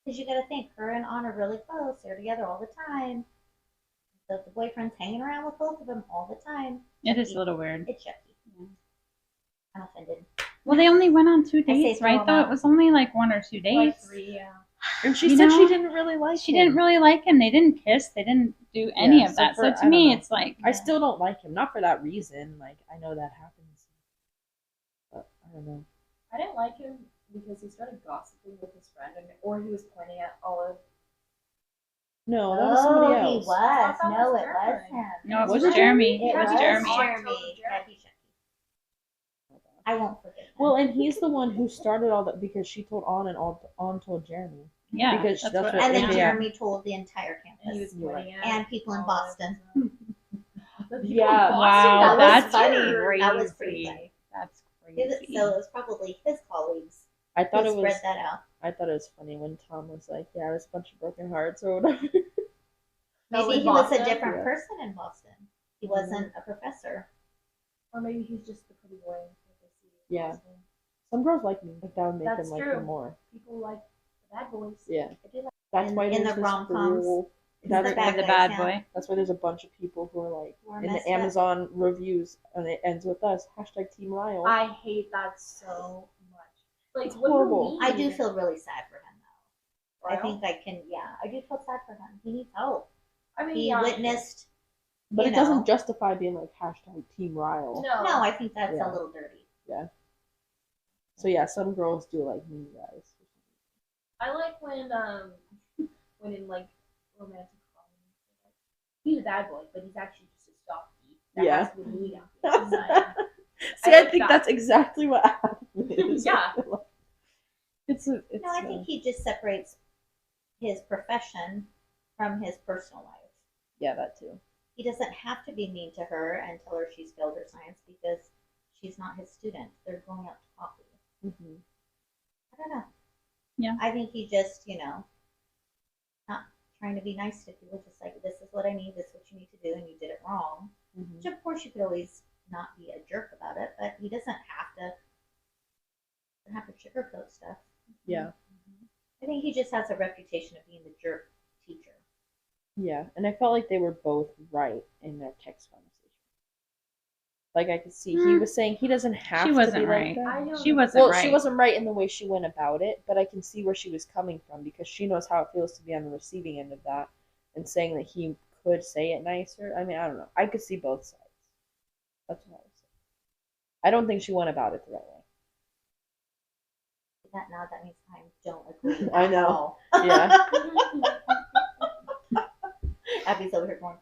Because you got to think, her and Anna are really close. They're together all the time. The boyfriend's hanging around with both of them all the time. It is a little weird. It's yucky. I'm offended. Well, they only went on 2 I say dates, throw right? them Though out. it was only like 1 or 2 Like dates. 3, yeah. And she You said know, she didn't really like She him. didn't really like him. They didn't kiss. They didn't do any Yeah, of so that. for- So I to don't me, know. it's like I still don't like him. Not for that reason. Like, I know that happens. But I don't know. I didn't like him because he started gossiping with his friend, or he was pointing at Olive. No, that was somebody he else. was. I thought No, that it was was Jeremy. him. no, it Was was it Jeremy. It It was was Jeremy. Jeremy. Yeah, he's yucky. I won't forget him. Well, and he's the one who started all that because she told On and On told Jeremy. Yeah, Because that's what- and then yeah. Jeremy told the entire And he was campus. pointing at And people in Olive. Boston. The people Yeah. in Boston, Wow, that that's was funny. crazy. That was pretty funny. That's So crazy. it was probably his colleagues I thought who it was. spread that out. I thought it was funny when Tom was like, "Yeah, it was a bunch of broken hearts or whatever." No, Maybe in he was a Boston? different Yeah. person in Boston. He wasn't a professor. Or maybe he's just the pretty boy. that they see in Yeah. Boston. Some girls like me. Like that would make That's them like true. him more. People like the bad boys. Yeah, I do like that's In- why in there's the this rom-coms, whole- the that- bad the guys, bad yeah. boy. That's why there's a bunch of people who are like Who are in messed the up. Amazon reviews, and it ends with us #Team Lyle. I hate that so much. Like, It's what horrible. do you I mean? do feel really sad for him though. I Lyle? think I can. Yeah, I do feel sad for him. He needs help. I mean, He yeah. witnessed. but you it doesn't know. justify being like #Team Lyle. No. No, I think that's Yeah. a little dirty. So yeah, some girls do like me guys. I like when in like romantic comedies, like, he's a bad boy, but he's actually just a softie. That Yeah. has the need on the inside. See, I I like think that. that's exactly what Adam is. Yeah. It's a. It's No, I think he just separates his profession from his personal life. yeah, that too. He doesn't have to be mean to her and tell her she's failed her science because she's not his student. They're going out to coffee. Mm-hmm. I don't know. Yeah. I think he just, not trying to be nice to people, just like, this is what I need, this is what you need to do, and you did it wrong. Mm-hmm. Which, of course, you could always not be a jerk about it, but he doesn't have to sugarcoat stuff. Yeah, I think he just has a reputation of being the jerk teacher. yeah, and I felt like they were both right in their text conversation. Like I could see he was saying he doesn't have She to wasn't be right. like that. I don't She wasn't Well, right. she wasn't right in the way she went about it, but I can see where she was coming from because she knows how it feels to be on the receiving end of that and saying that he could say it nicer. I mean, I don't know. I could see both sides. That's what I was saying. I don't think she went about it the right way. That means I don't agree. I at know. all. Yeah. Abby's over here going,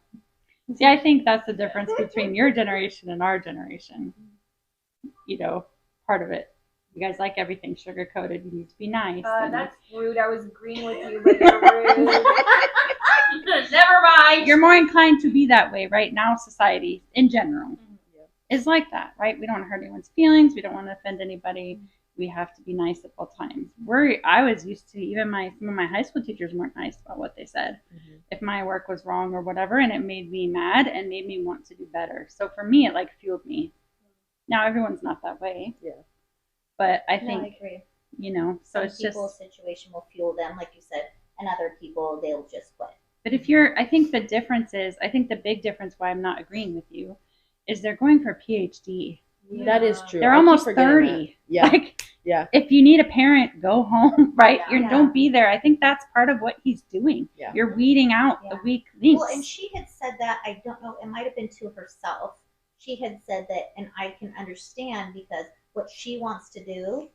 See, I think that's the difference between your generation and our generation. You know, part of it. You guys like everything sugar coated. You need to be nice. That's rude. I was agreeing with you, but you're rude. Never mind. You're more inclined to be that way right now. Society in general is like that, right? We don't want to hurt anyone's feelings. We don't want to offend anybody. We have to be nice at all times. I was used to, even some of my high school teachers weren't nice about what they said. Mm-hmm. If my work was wrong or whatever, and it made me mad and made me want to do better. So for me, it like fueled me. Now everyone's not that way. Yeah. But I think, I agree. You know, so some it's just people's situation will fuel them, like you said, and other people they'll just quit. But I think the difference is, I think the big difference why I'm not agreeing with you is they're going for a PhD. Yeah. That is true. They're almost 30. Yeah. Like, yeah. If you need a parent, go home, right? Don't be there. I think that's part of what he's doing. Yeah. You're weeding out the weak links. Well, and she had said that, I don't know, it might have been to herself. She had said that, and I can understand because what she wants to do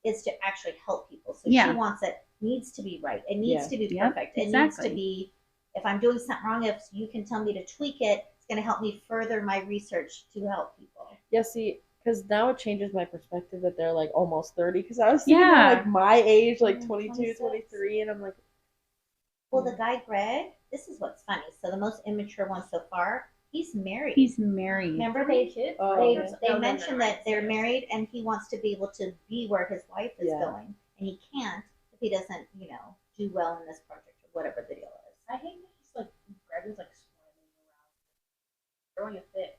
is to actually help people. So she wants needs to be right. It needs to be perfect. It needs to be, if I'm doing something wrong, if you can tell me to tweak it, it's going to help me further my research to help people. Yeah, see, because now it changes my perspective that they're like almost 30. Because I was thinking like my age, like 22, 26. 23, and I'm like, well, the guy Greg, this is what's funny. So the most immature one so far, he's married. He's married. Remember they mentioned that they're married, and he wants to be able to be where his wife is going, and he can't if he doesn't, do well in this project or whatever the deal is. I think he's like Greg was like swimming around, throwing a fit.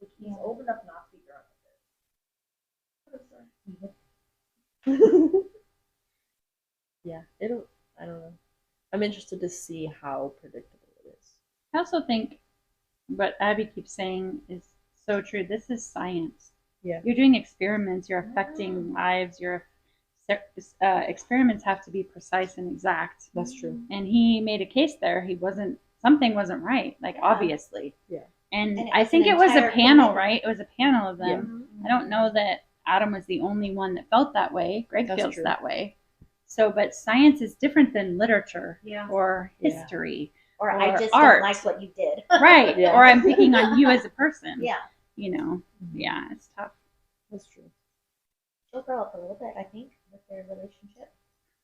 Like he's old enough not to be throwing a fit. Yeah, I don't know. I'm interested to see how predictable it is. I also think what Abby keeps saying is so true. This is science. Yeah. You're doing experiments. You're affecting lives. Experiments have to be precise and exact. That's true. And he made a case there. Something wasn't right. Like obviously. Yeah. And I think it was a panel, right? It was a panel of them. Yeah. I don't know that Adam was the only one that felt that way. Greg feels that way. So, but science is different than literature or history. Or I just art. don't like what you did. Right. Yeah. Or I'm picking on you as a person. Yeah. Yeah, it's tough. That's true. She'll grow up a little bit, I think, with their relationship.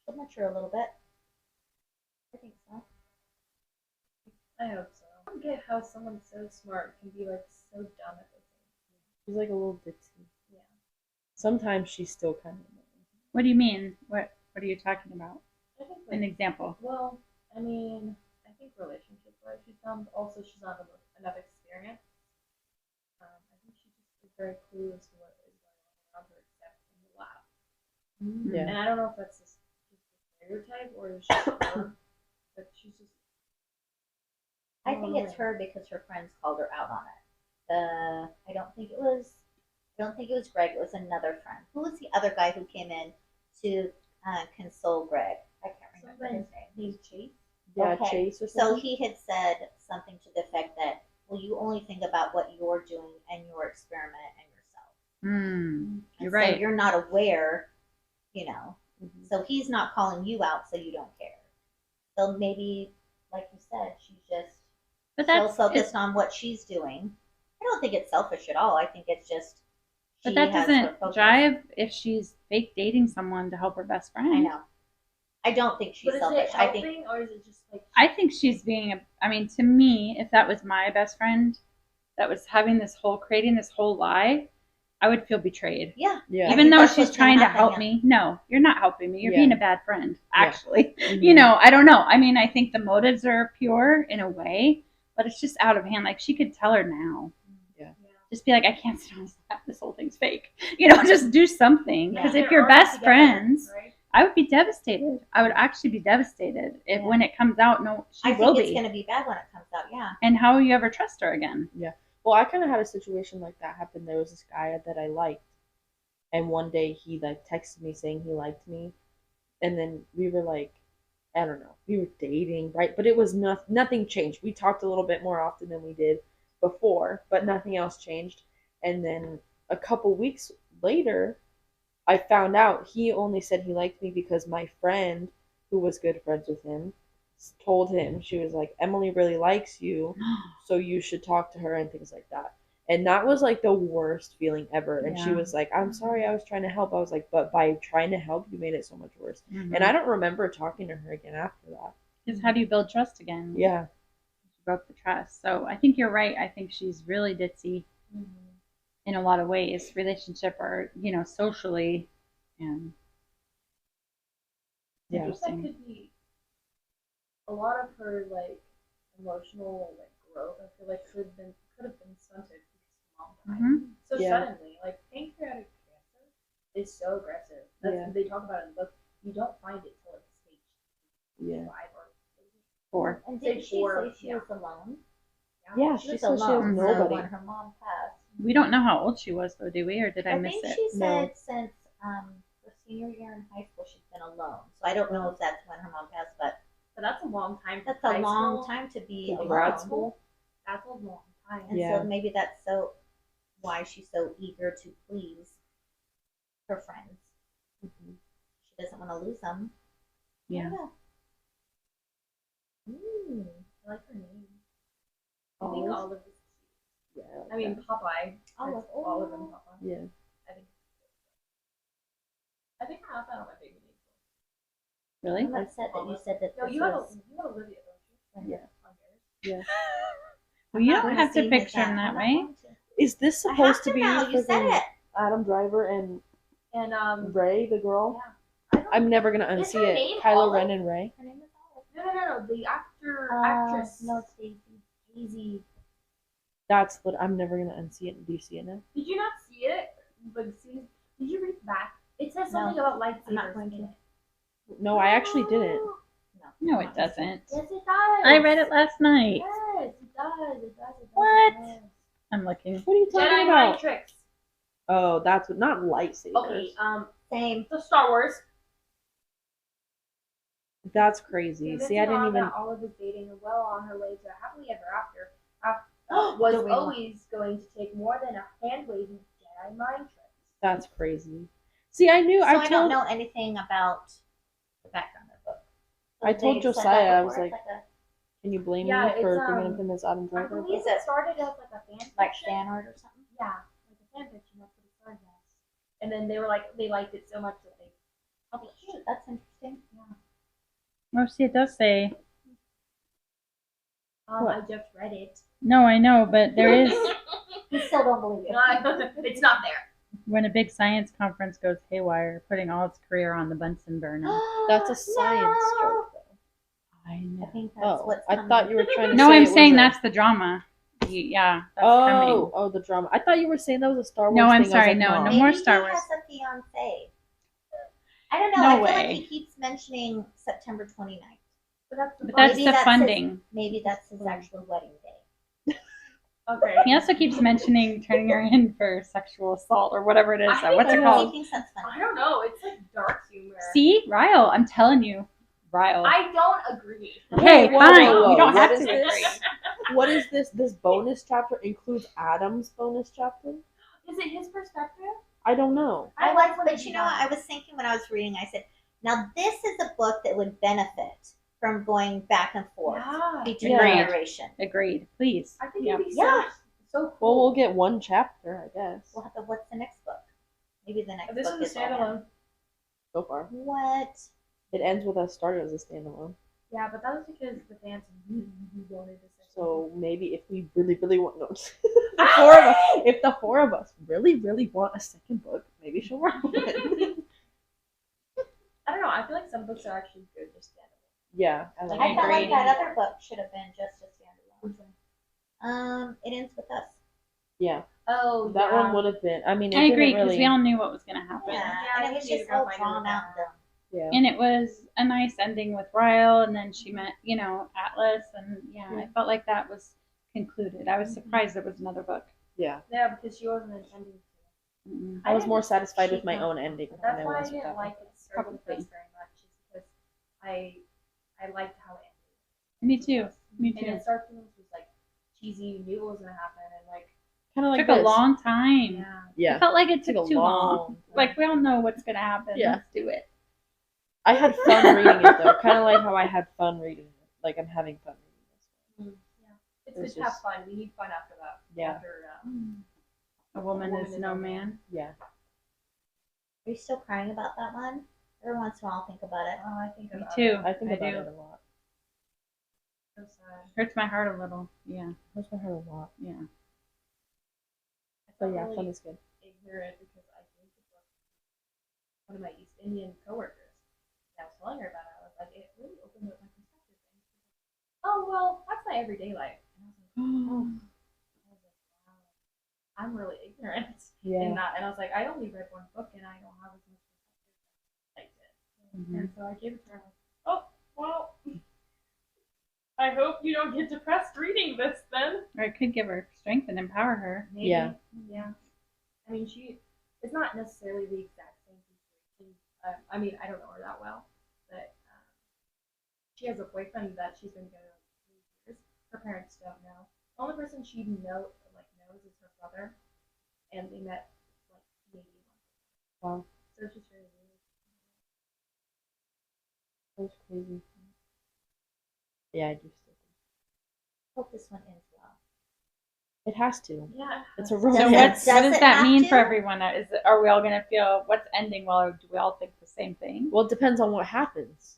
She'll mature a little bit. I think so. I hope so. I don't get how someone so smart can be like so dumb at the same time. She's like a little ditzy. Yeah. Sometimes she's still kind of annoying. What do you mean? What are you talking about? I think an example. Well, I mean, I think relationship-wise she's dumb. Also, she's not enough experience. I think she just is very clueless to what is going on around her except in the lab. Yeah. And I don't know if that's just a stereotype or is she her, but she's just. I think it's her because her friends called her out on it. I don't think it was Greg. It was another friend. Who was the other guy who came in to console Greg? I can't remember his name. He's Chase. Yeah, Chase or something. So he had said something to the effect that, well, you only think about what you're doing and your experiment and yourself. You're right. So you're not aware, So he's not calling you out, so you don't care. So maybe, like you said, she's just so focused on what she's doing. I don't think it's selfish at all. I think it's just. But that doesn't jive if she's fake dating someone to help her best friend. I know. I don't think she's selfish. Is it helping, or is it just like? I think she's being. To me, if that was my best friend, that was having creating this whole lie, I would feel betrayed. Yeah. Even though she's trying to help me, no, you're not helping me. You're being a bad friend. Actually, I don't know. I think the motives are pure in a way, but it's just out of hand. Like she could tell her now. Just be like, I can't sit on this lap. This whole thing's fake. Just do something. Because if you're best friends, right? I would be devastated. I would actually be devastated if when it comes out. No, she will be. I think it's going to be bad when it comes out. Yeah. And how will you ever trust her again? Yeah. Well, I kind of had a situation like that happen. There was this guy that I liked, and one day he texted me saying he liked me, and then we were like, I don't know, we were dating, right? But it was nothing changed. We talked a little bit more often than we did before, but nothing else changed. And then a couple weeks later, I found out he only said he liked me because my friend, who was good friends with him, told him, she was like, Emily really likes you, so you should talk to her and things like that. And that was like the worst feeling ever. And she Yeah. was like, I'm sorry, I was trying to help. I was like, but by trying to help, you made it so much worse. Mhm. And I don't remember talking to her again after that. Because how do you build trust again? Yeah. You broke the trust. So I think you're right. I think she's really ditzy in a lot of ways, relationship or, socially. And Yeah. I think that could be a lot of her like emotional like growth. I feel like could have been stunted because of mom died so suddenly. Like pancreatic cancer is so aggressive. That's what they talk about in the book. You don't find it till like stage 5 or 4. And did she four, say she was alone? Yeah, She she was said she alone. has So nobody. when her mom passed, We don't know how old she was, though, do we? Or did I miss think it? she No. said since her senior year in high school she's been alone. So I don't know if that's when her mom passed, but that's a long time. that's a long time to be To alone. grad school. That's a long time. And so maybe that's why she's so eager to please her friends. Mhm. She doesn't want to lose them. Yeah. I like her name. I think Olive? Olive is Yeah. I mean Popeye. Olive. Olive and Popeye. Yeah. I think I have that on my baby name. Really? I'm upset that you said that No, this you have was... Olivia, don't you? Yeah. On yours. Yeah. Well, you I'm don't not have to gonna picture see him him that like way. I'm not going Is this to. I supposed have to to be now. You said freaking it. Adam Driver and And Ray, the girl? yeah. I'm never gonna Is her unsee it. name Kylo Olive? Ren and Ray. Her name is Olive. No. The actress. No, it's Daisy. Daisy. That's what I'm never gonna unsee it. Do you see it now? Did you not see it? But see, did you read the back? It says something about lightsabers. I'm not going to. in it. No, I actually didn't. No, it doesn't. Yes, it does. I read it last night. Yes, it does. It does. What? It does. I'm looking. What are you talking Jedi about? mind tricks. Oh, that's what, not lightsabers. Okay. Same. So Star Wars. That's crazy. See, I didn't even. That Olive is dating well on her way to happily ever after. Was Do we- always going to take more than a hand waving Jedi mind trick. That's crazy. See, I knew. So I don't told. know anything about the background of the book. I told They said that Josiah, I before, was it's like, a, Can you blame Yeah, me for it's, thinking of him as Adam I Driver? believe it started as like a fan like fiction. fan art or something. Yeah, like a fan fiction. That's what it started as. And then they were like, they liked it so much that they published. Oh, that's interesting. Yeah. Oh, see, it does say. What? I just read it. No, I know, but there is. You still don't believe it. It's not there. When a big science conference goes haywire, putting all its career on the Bunsen burner. That's a science joke, though. I I know. think that's Oh, what's I coming. thought you were trying to No, say I'm it was saying a- that's the drama. Yeah, that's coming. Oh, the drama. I thought you were saying that was a Star Wars No, I'm thing. I was sorry, like, no, Mom. no Maybe more Star he Wars. has a fiance. I don't know. No I feel way. like he keeps mentioning September 29th. But that's the But that's Maybe the that's funding. Maybe that's his actual wedding day. okay. He also keeps mentioning turning her in for sexual assault or whatever it is. I What's it think called? He thinks that's funny. I don't know. It's like dark humor. See, Ryle, I'm telling you, Ryle. I don't agree. Okay, Whoa, fine. whoa, whoa. You don't What have is to this? agree. What is this? This bonus chapter includes Adam's bonus chapter? Is it his perspective? I don't know. I like was, when but it's you know, I done. was thinking when I was reading, I said, now this is a book that would benefit from going back and forth Yeah. between Yeah. generation. Agreed. Please. I think Yep. it'd be Yeah. so Well, cool. we'll get one chapter, I guess. Well, but what's the next book? Maybe the next This book is a is all standalone. So far. What? It ends with us starting as a standalone. Yeah, but that was because the fans really wanted this. So maybe if we really want no, the four of us, if the four of us really want a second book, maybe she'll write one. I don't know. I feel like some books are actually good just standalone. Yeah, I like I it. felt like agree. that other book should have been just a standalone. It ends with us. Yeah, Oh, that yeah. one would have been. I mean, it I agree didn't because really. we all knew what was going to happen. Yeah, Yeah, and we it was need to just go all find drawn it. out and dumb. Yeah. And it was a nice ending with Ryle, and then she met, Atlas, and I felt like that was concluded. I was surprised there was another book. Yeah, Yeah, because she wasn't intending to. Mm-mm. I was more didn't- satisfied with she my thought- own ending than That's I why I was with didn't that one. like it starting with Probably. us very much, is because I liked how it ended. Me too. Me And too. it started was like cheesy, you knew what was gonna happen, and like Kind of like Took a this. long time. yeah. Yeah, It felt like it Took took a too long. long time. Like we all know what's gonna happen. Yeah. Let's do it. I had fun reading it though. Kind of like how I had fun reading it. like I'm having fun reading this. Yeah, it's It was good to have just- fun. We need fun after that. Yeah. After A woman is no man. Yeah. Are you still crying about that one? Every once in a while, I'll think about it. I think Me about too. I think about do. it a lot. So sad. Hurts my heart a little. Yeah. Hurts my heart a lot. Yeah. I But felt yeah, really fun is good. ignorant because I gave the book to one of my East Indian coworkers. And I was telling her about it. I was like, it really opened up my perspective. And she was like, oh well, that's my everyday life. And I was like, wow, I'm really ignorant in Yeah. that. And I was like, I only read one book and I don't have as much perspective as I did. And so I gave it to her. Like, oh well, I hope you don't get depressed reading this then. Or it could give her strength and empower her. Maybe. Yeah. Yeah. I mean, it's not necessarily the exact same situation. I mean, I don't know her that well, but she has a boyfriend that she's been together like 3 years. Her parents don't know. The only person she knows is her brother, and they met like maybe once. Wow. So it's just really weird. That's crazy. Yeah, I do still think. Hope this one ends well. It has to. Yeah. It's a So romance. Does what does it that have mean to? for everyone? Are we all gonna feel what's ending well, or do we all think the same thing? Well, it depends on what happens.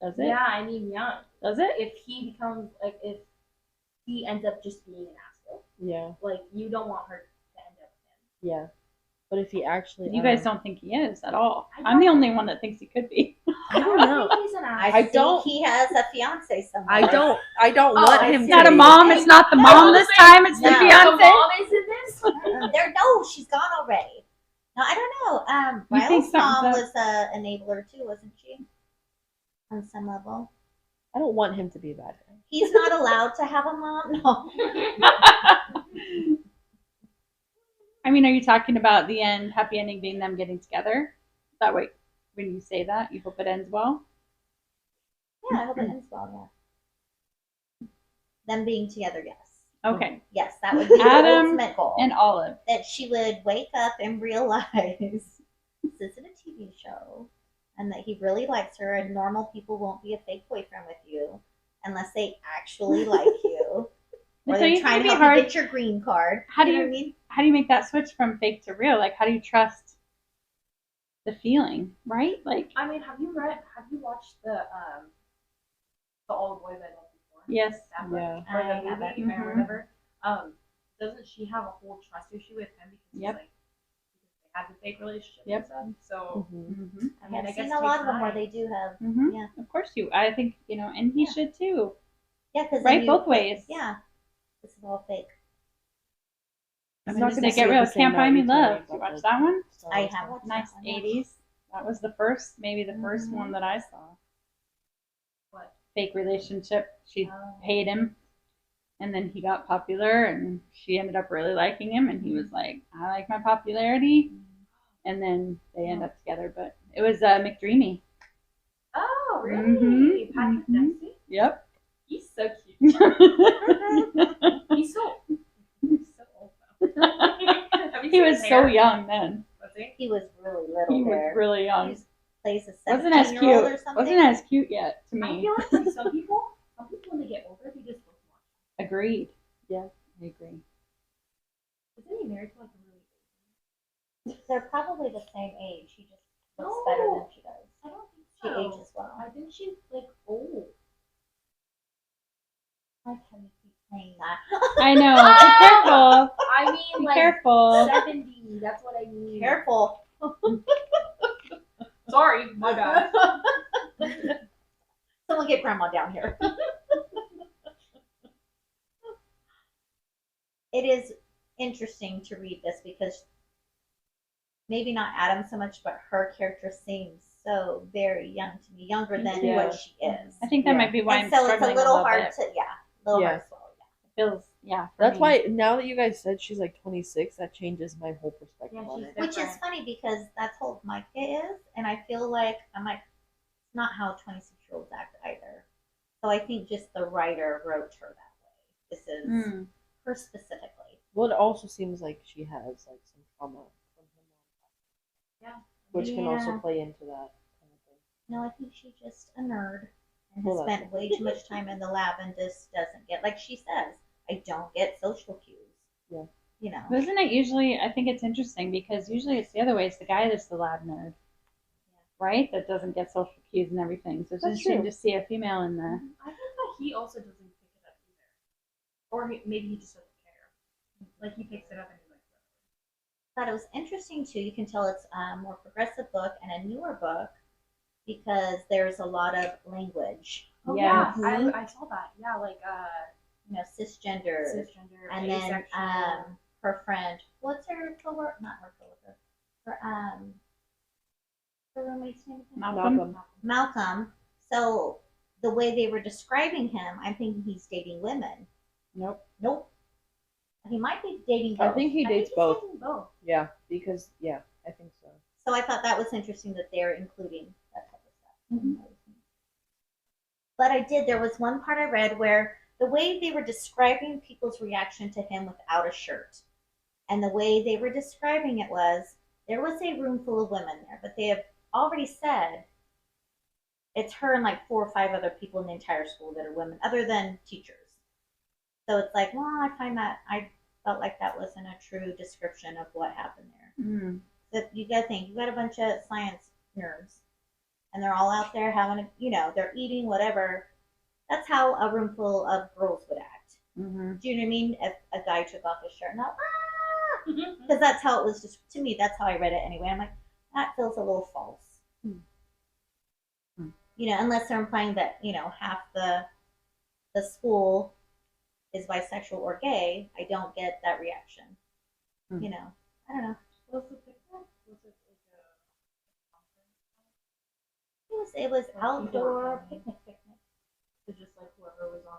Does it? Yeah, I mean, yeah. Does it? If he becomes like, if he ends up just being an asshole, Yeah. like you don't want her to end up with him. Yeah. But if he actually, You guys don't think he is at all. I I'm the don't- only one that thinks he could be. I don't know. think he's an asshole. I don't- think he has a fiance somewhere. I don't Oh, want I him see. to. It's not a be. mom. It's not the No, mom this time. It's the no. The fiance. mom is in this. No, she's gone already. No, I don't know. You think Ryle's mom something's was a enabler too, wasn't she? On some level. I don't want him to be a bad guy. He's not allowed to have a mom? No. I mean, are you talking about the end, happy ending being them getting together? That way, when you say that, you hope it ends well. Yeah, I hope it ends well, yeah. Them being together, yes. Okay. Yes, that would be the Adam ultimate goal. And Olive. That she would wake up and realize this isn't a TV show and that he really likes her and normal people won't be a fake boyfriend with you unless they actually like you. Or Don't they're you think trying it'd to be help you hard? get your green card. How do know you- what I mean? How do you make that switch from fake to real? Like, how do you trust the feeling, right? Like, I mean, have you watched the All the Boys I Loved Before? yes. Yeah. Or I the haven't. movie, Mhm. or whatever. Doesn't she have a whole trust issue with him because Yep. because they have the fake relationship Yep. and stuff? So Mhm. Mm-hmm. I mean, I have seen guess a lot take of them where time. they do have, Mm-hmm. Yeah. Of course you. I think, and he Yeah. should too. yeah, because Right? Both ways. Yeah, this is all fake. I It's mean, not does gonna it get stay real? the same Can't now Buy Me you told me Love. about You watch the that one? Star I Wars have one. watched Nice that one, yeah. 80s. That was the first, maybe the first Mhm. one that I saw. What? Fake relationship. She Oh. paid him, and then he got popular, and she ended up really liking him, and he was like, I like my popularity. And then they end up together, but it was McDreamy. Oh, really? Mhm. Patrick Mhm. Dempsey? Yep. He's so cute. he He's so old though. Have you seen was his so hair? young then. Was he? He was really little He there. was really young. He plays a Wasn't as 17-year-old cute. or something. Wasn't as cute yet to I me. feel like with some people when they get older, they just look more. Agreed. Yeah. I agree. Isn't he married to like a really? They're probably the same age. He just looks No. better than she does. I don't think She so. ages well. I think she's like old. Why can you keep saying that? I know. Be careful. I mean, Be like careful. 70. That's what I mean. Careful. Sorry, my bad. Someone get grandma down here. It is interesting to read this because maybe not Adam so much, but her character seems so very young to me, younger than Yeah. what she is. I think that Yeah. might be why And I'm so it's a struggling little a hard bit. to, little Yeah. hard to swallow. Yeah. It feels, for That's me. why now that you guys said she's like 26, that changes my whole perspective Yeah, on she's it. different. Which is funny because that's how old Micah is, and I feel like I'm like, it's not how 26-year-olds act either. So I think just the writer wrote her that way. This is Mm. her specifically. Well, it also seems like she has like some trauma from her mom, Yeah. which can also Yeah. play into that kind of thing. No, I think she's just a nerd. and Well, has that's spent way too much time in the lab and just doesn't get, like she says, I don't get social cues. Yeah. You know. But isn't it usually? I think it's interesting because usually it's the other way. It's the guy that's the lab nerd, right? That doesn't get social cues and everything. So it's That's interesting true. to see a female in the. I think that he also doesn't pick it up either, or maybe he just doesn't care. Like he picks it up and he's like. Thought it was interesting too. You can tell it's a more progressive book and a newer book because there's a lot of language. Oh Yeah. yeah, I saw that. Yeah, like You know, cisgender, cisgender, and then asexual. her friend. What's her coworker? Not her coworker. Her roommate's name again? Malcolm. Malcolm. So the way they were describing him, I'm thinking he's dating women. Nope. Nope. He might be dating I both. think he dates he's both. dating both. Yeah, because I think so. So I thought that was interesting that they're including that type of stuff. But I did. There was one part I read where the way they were describing people's reaction to him without a shirt, and the way they were describing it was there was a room full of women there, but they have already said it's her and like 4 or 5 other people in the entire school that are women, other than teachers. So it's like, well, I felt like that wasn't a true description of what happened there. Mm. So you got to think, you got a bunch of science nerds, and they're all out there having, they're eating whatever. That's how a room full of girls would act. Mm-hmm. Do you know what I mean? If a guy took off his shirt and because that's how it was. Just to me, that's how I read it anyway. I'm like, that feels a little false. Unless they're implying that half the school is bisexual or gay, I don't get that reaction. I don't know. Was the picnic? Was it like It was outdoor outdoor picnic. so just like whoever was on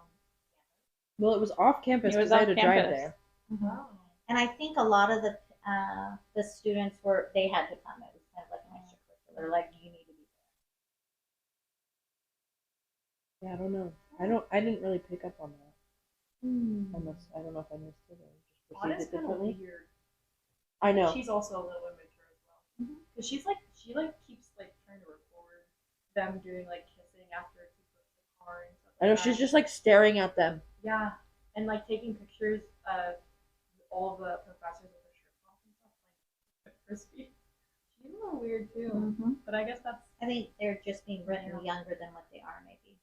Well, it was off campus It was because I had to off drive campus. there. campus? And I think a lot of the students they had to come. It was kind of like an extracurricular. Like you need to be Yeah, I don't know. I didn't really pick up on that. Unless I don't know if I missed it or just perceived Honest it kind of differently. weird. I know. She's also a little immature as well. Because she keeps like trying to record them doing like kissing after she puts the car and stuff. I know like she's that. just like staring at them. Yeah, and like taking pictures of all the professors with their shirts off and stuff, like crispy. She's a little weird too, Mm-hmm. but I guess that's. I think they're just being written younger than what they are, maybe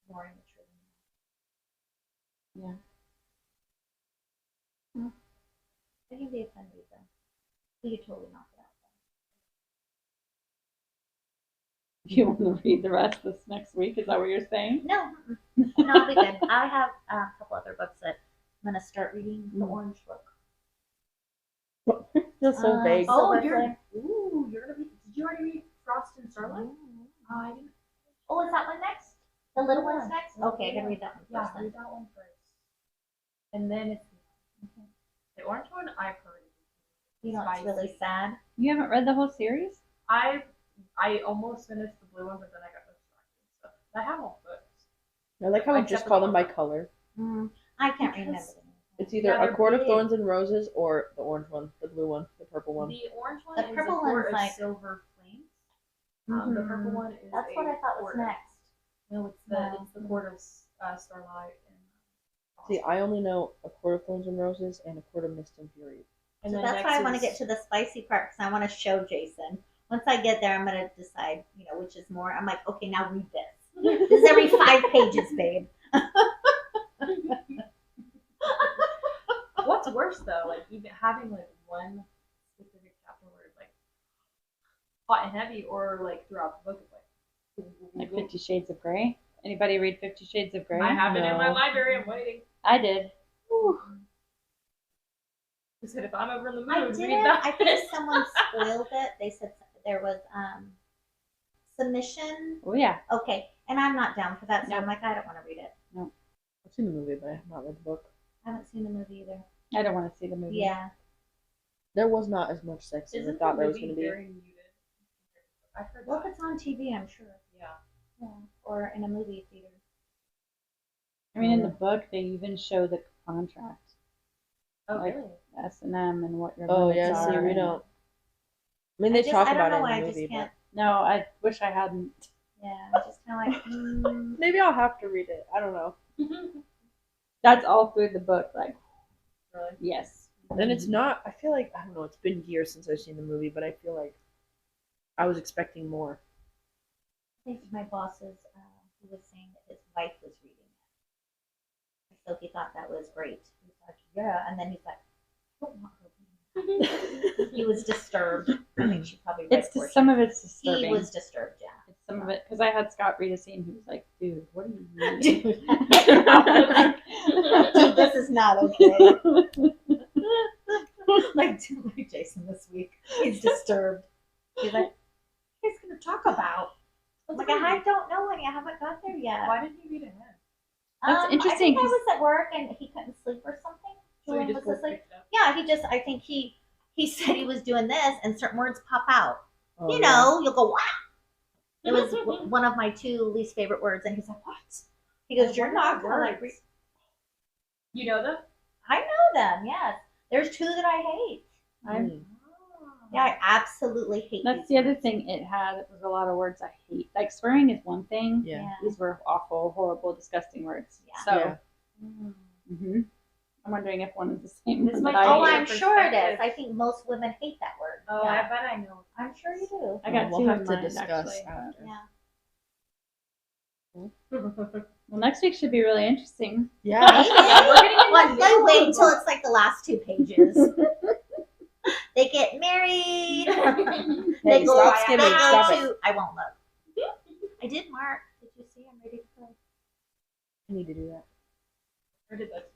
more immature than that. Yeah. It can be a fun read though. We could totally knock it out. You want to read the rest this next week? Is that what you're saying? No, I'll be good. I have a couple other books that I'm gonna start reading. The Orange book. Just so vague. Oh, you're gonna read. Did you already read Frost and Starlight? Oh, I didn't. Oh, is that one next? The little one's next? Okay, I can read that one Yeah, first then. read that one first, and then it's the orange one. I've heard. You know, it's really sad. You haven't read the whole series? I almost finished the blue one, but then I got distracted. So I have all books. I like how we just call them by color. I can't remember. It's either Yeah, A they're Court of big. Thorns and Roses or the orange one, the blue one, the purple one. The orange one The is purple a Court one's of like- Silver Flames. The purple one is. That's what I thought was next. No, it's the Court of Starlight and. See, I only know A Court of Thorns and Roses and A Court of Mist and Fury. And So then that's why I next want to is- get to the spicy part because I want to show Jason. Once I get there, I'm gonna decide, which is more. I'm like, okay, now read this. This is every 5 pages, babe. What's worse though, like even having like one specific chapter where it's like hot and heavy, or like throughout the book it's Like 50 Shades of Grey? Anybody read 50 Shades of Grey? I have it in my No. library. I'm waiting. I did. They said if I'm over in the mood, I read didn't. that. I think someone spoiled it. They said there was submission. Oh, yeah. Okay, and I'm not down for that, so Nope. I'm like, I don't want to read it. I've seen the movie, but I have not read the book. I haven't seen the movie either. I don't want to see the movie. Yeah. There was not as much sex as I Isn't thought the there was movie going to be. very muted? I've heard Well, if that. it's on TV, I'm sure. Yeah. Or in a movie theater. I mean, in the book, they even show the contract, Oh, like- really? S&M, and what your Oh, limits yeah, see, are. we and- don't. I mean, they talk I don't about know it why in I the just movie, can't. No, I wish I hadn't. Yeah, just kind of like. Maybe I'll have to read it. I don't know. That's all through the book. Like, Really? yes. Then it's not. I feel like I don't know. It's been years since I've seen the movie, but I feel like I was expecting more. I think my bosses, he was saying that his wife was reading it, so he thought that was great. He's like, yeah, and then he's like, I don't want her reading that. He was disturbed. I think she probably read It's just some of it's disturbing. He was disturbed, yeah. It's some of it because I had Scott read a scene. He was like, "Dude, what are you reading?" Dude, this is not okay. like Jason this week, he's disturbed. He's like, "He's gonna talk about." I'm like, I don't know, honey. I haven't got there yet. Why didn't you read it then? That's interesting. I think I was at work and he couldn't sleep or something. So you Julian just was go asleep. pick it up? Yeah, I think he said he was doing this and certain words pop out. Oh, You know, you'll go, wow. It was one of my 2 least favorite words, and he's like, what? He goes, you're not gonna like read. You know them? I know them, yes. There's 2 that I hate. Yeah, I absolutely hate That's these the other words. thing it had was a lot of words I hate. Like swearing is one thing. Yeah. These were awful, horrible, disgusting words. Yeah. So, Yeah. mhm. I'm wondering if one is the same. This one might that Oh, I hate. I'm sure it is. I think most women hate that word. Oh, yeah. I bet I know. I'm sure you do. I got We'll 2 have in to mind, discuss actually. after. Yeah. Well, next week should be really interesting. Yeah. Well, wait until it's like the last 2 pages. They get married. Hey, stop they skimming. go Stop to. it. I won't look. I did mark. Did you see? I'm ready to play. I need to do that. Where did that?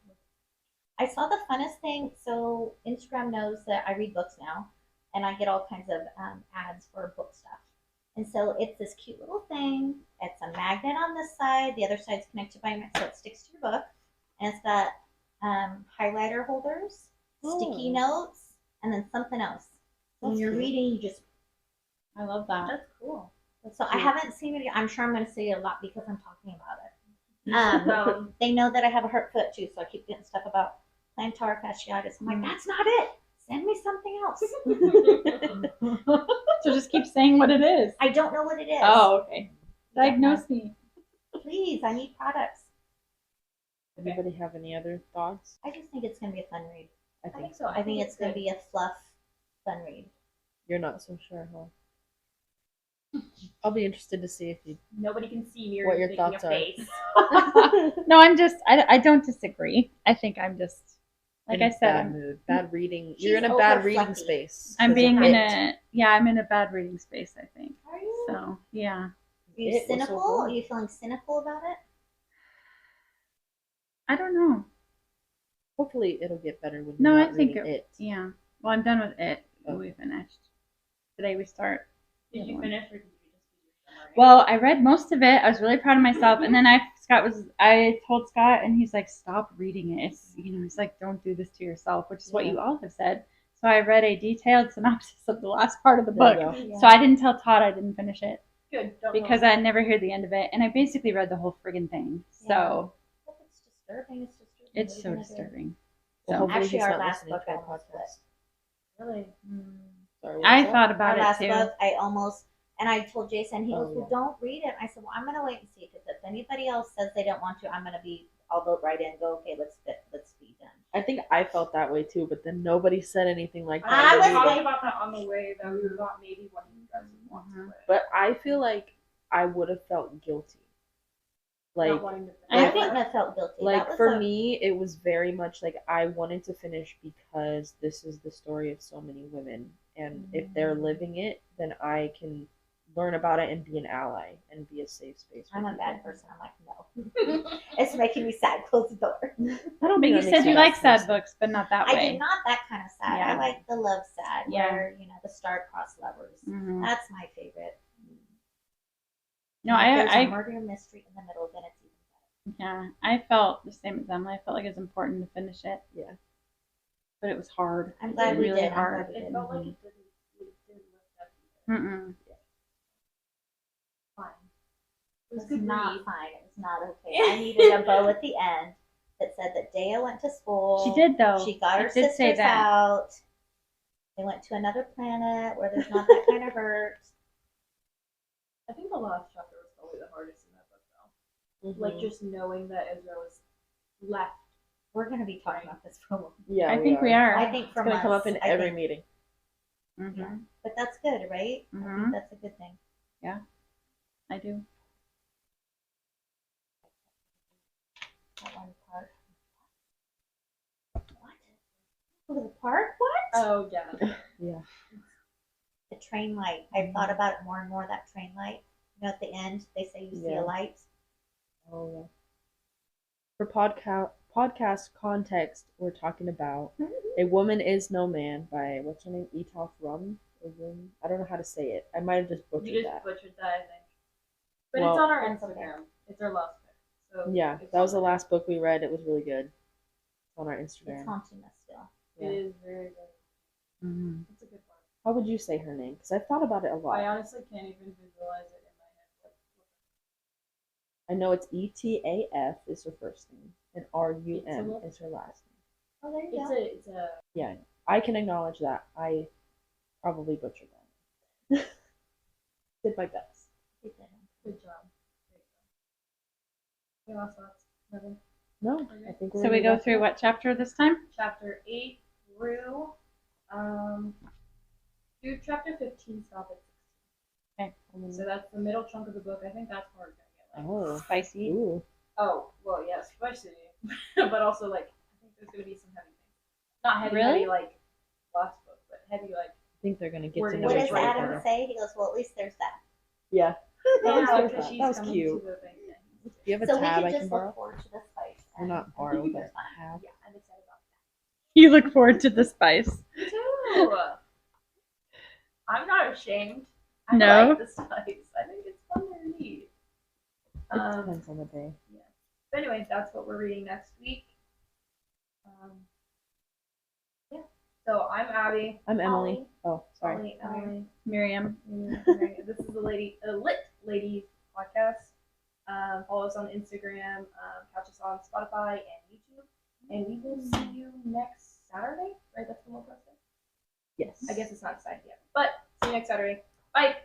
I saw the funnest thing. So Instagram knows that I read books now, and I get all kinds of ads for book stuff. And so it's this cute little thing. It's a magnet on this side. The other side's connected by a magnet, so it sticks to your book. And it's got highlighter holders, sticky notes, and then something else. So when you're reading, you just. I love that. That's cool. So I haven't seen it. I'm sure I'm going to see it a lot because I'm talking about it. They know that I have a hurt foot too, so I keep getting stuff about plantar fasciitis. I'm like, that's not it. Send me something else. So just keep saying what it is. I don't know what it is. Oh, okay. Diagnose me. Please, I need products. Anybody have any other thoughts? I just think it's going to be a fun read. I I think think so. I think it's going to be a fluff, fun read. you're not so sure, huh? I'll be interested to see if you. Nobody can see me or What your making thoughts a are. face. No, I don't disagree. I think I'm just, like in I a said, bad mood, bad reading. You're in a She's bad reading over-fluffy. space. I'm 'cause being of in it. I'm in a bad reading space, I think. Are you? So, yeah. Are you It was so cynical? good. Are you feeling cynical about it? I don't know. Hopefully, it'll get better when No, you're I not think reading it. Yeah. Well, I'm done with it. Oh. We finished. Today we start. Did you finish or did you just do your summary? Well, I read most of it. I was really proud of myself, and then I told Scott, and he's like, "Stop reading it." It's, he's like, "Don't do this to yourself," which is what you all have said. So I read a detailed synopsis of the last part of the There book. you go. So I didn't tell Todd I didn't finish it Good. Don't because I never hear the end of it, and I basically read the whole friggin' thing. So If it's disturbing, it's disturbing. it's What are so you gonna do? disturbing. Well, So hopefully Actually, he's our not last listening book to I our almost podcast. Really? Sorry, what I was that? thought about Our last it too. book, I almost, and I told Jason, he Oh, goes, well, don't read it. I said, well, I'm going to wait and see, because if anybody else says they don't want to, I'll vote right in, go, okay, let's be done. I think I felt that way too, but then nobody said anything like that. I We was talked waiting- about that on the way that we thought maybe one of you guys would want to. But I feel like I would have felt guilty. Like, Not wanting to I finish. think I felt guilty. That like was for me, it was very much like I wanted to finish because this is the story of so many women, and if they're living it, then I can learn about it and be an ally and be a safe space. For I'm a people. bad person. I'm like, no. It's making me sad. Close the door. I don't But think you that said makes you a like bad sad person. books, but not that I way. do not that kind of sad. Yeah. I like the love sad, Yeah. where, the star-crossed lovers. Mhm. That's my favorite. No, And if there's I a murder mystery in the middle, then it's even better. Yeah, I felt the same as Emily. I felt like it was important to finish it. Yeah. But it was hard. I'm glad we really did. hard. I'm glad we It did. felt like it didn't lift up either. Mm-mm. Fine. It It was was good not read. fine. It was not okay. I needed a bow at the end that said that Dea went to school. She did though. She got her It did say sisters that. out. They went to another planet where there's not that kind of hurt. I think the last chapter was the hardest in that book, though. Mm-hmm. Like just knowing that Ezra was left. We're going to be talking about this for a while. Yeah, I think we are. I think It's for gonna months. come up in I every think. meeting. Mm-hmm. Yeah. But that's good, right? I Mhm. think that's a good thing. I do. That one part. What? Go to the park? What? Oh yeah. Yeah. The train light. I've thought about it more and more. That train light. You know, at the end, they say you see Yeah. a light. Oh yeah. For podcast context, we're talking about A Woman Is No Man by what's her name? Etolf Rum. I don't know how to say it. I might have just butchered You just that. butchered that, I think. But Well, it's on our that's okay. Instagram. It's our last book. So Yeah, it's that was the on there. last book we read. It was really good. It's on our It's Instagram. haunting us still. Yeah. It is very good. Mm-hmm. It's a good one. How would you say her name? Because I've thought about it a lot. I honestly can't even visualize it in my head. Like, I know it's Etaf is her first name, and Rum Etolf? is her last name. Oh, there you go. it's a Yeah, I can acknowledge that. I probably butchered that. Did my best. Good thing. good job. Any last thoughts? Nothing. No, I think we're So we gonna go wrap through up. what chapter this time? Chapter 8 through do chapter 15, stop at 16. So that's the middle chunk of the book. I think that's where we're gonna get like. Oh, Spicy. ooh. Oh, well, yes, spicy, but also like I think there's gonna be some heavy things. Not heavy, Really? heavy like last book, but heavy like. I think they're gonna get What to does know What each does other Adam better. say? He goes, well, at least there's that. Yeah. Yeah, That because she's was coming cute. to the thing. Do you have a So we tab can I can just borrow? look forward to the spice. Or not borrow, and but there's fun. have. Yeah, I'm excited about You look forward to the spice. that. Me too. I'm not ashamed. I No? like the spice. I think it's fun to read. It depends on the day. But anyway, that's what we're reading next week. Yeah. So I'm Abby. I'm Emily. Ollie. Oh, sorry. Emily. Miriam. This is a Lit Ladies podcast. Follow us on Instagram. Catch us on Spotify and YouTube. And we will see you next Saturday. Right? That's when we'll post it. Yes. I guess it's not decided yet. But see you next Saturday. Bye.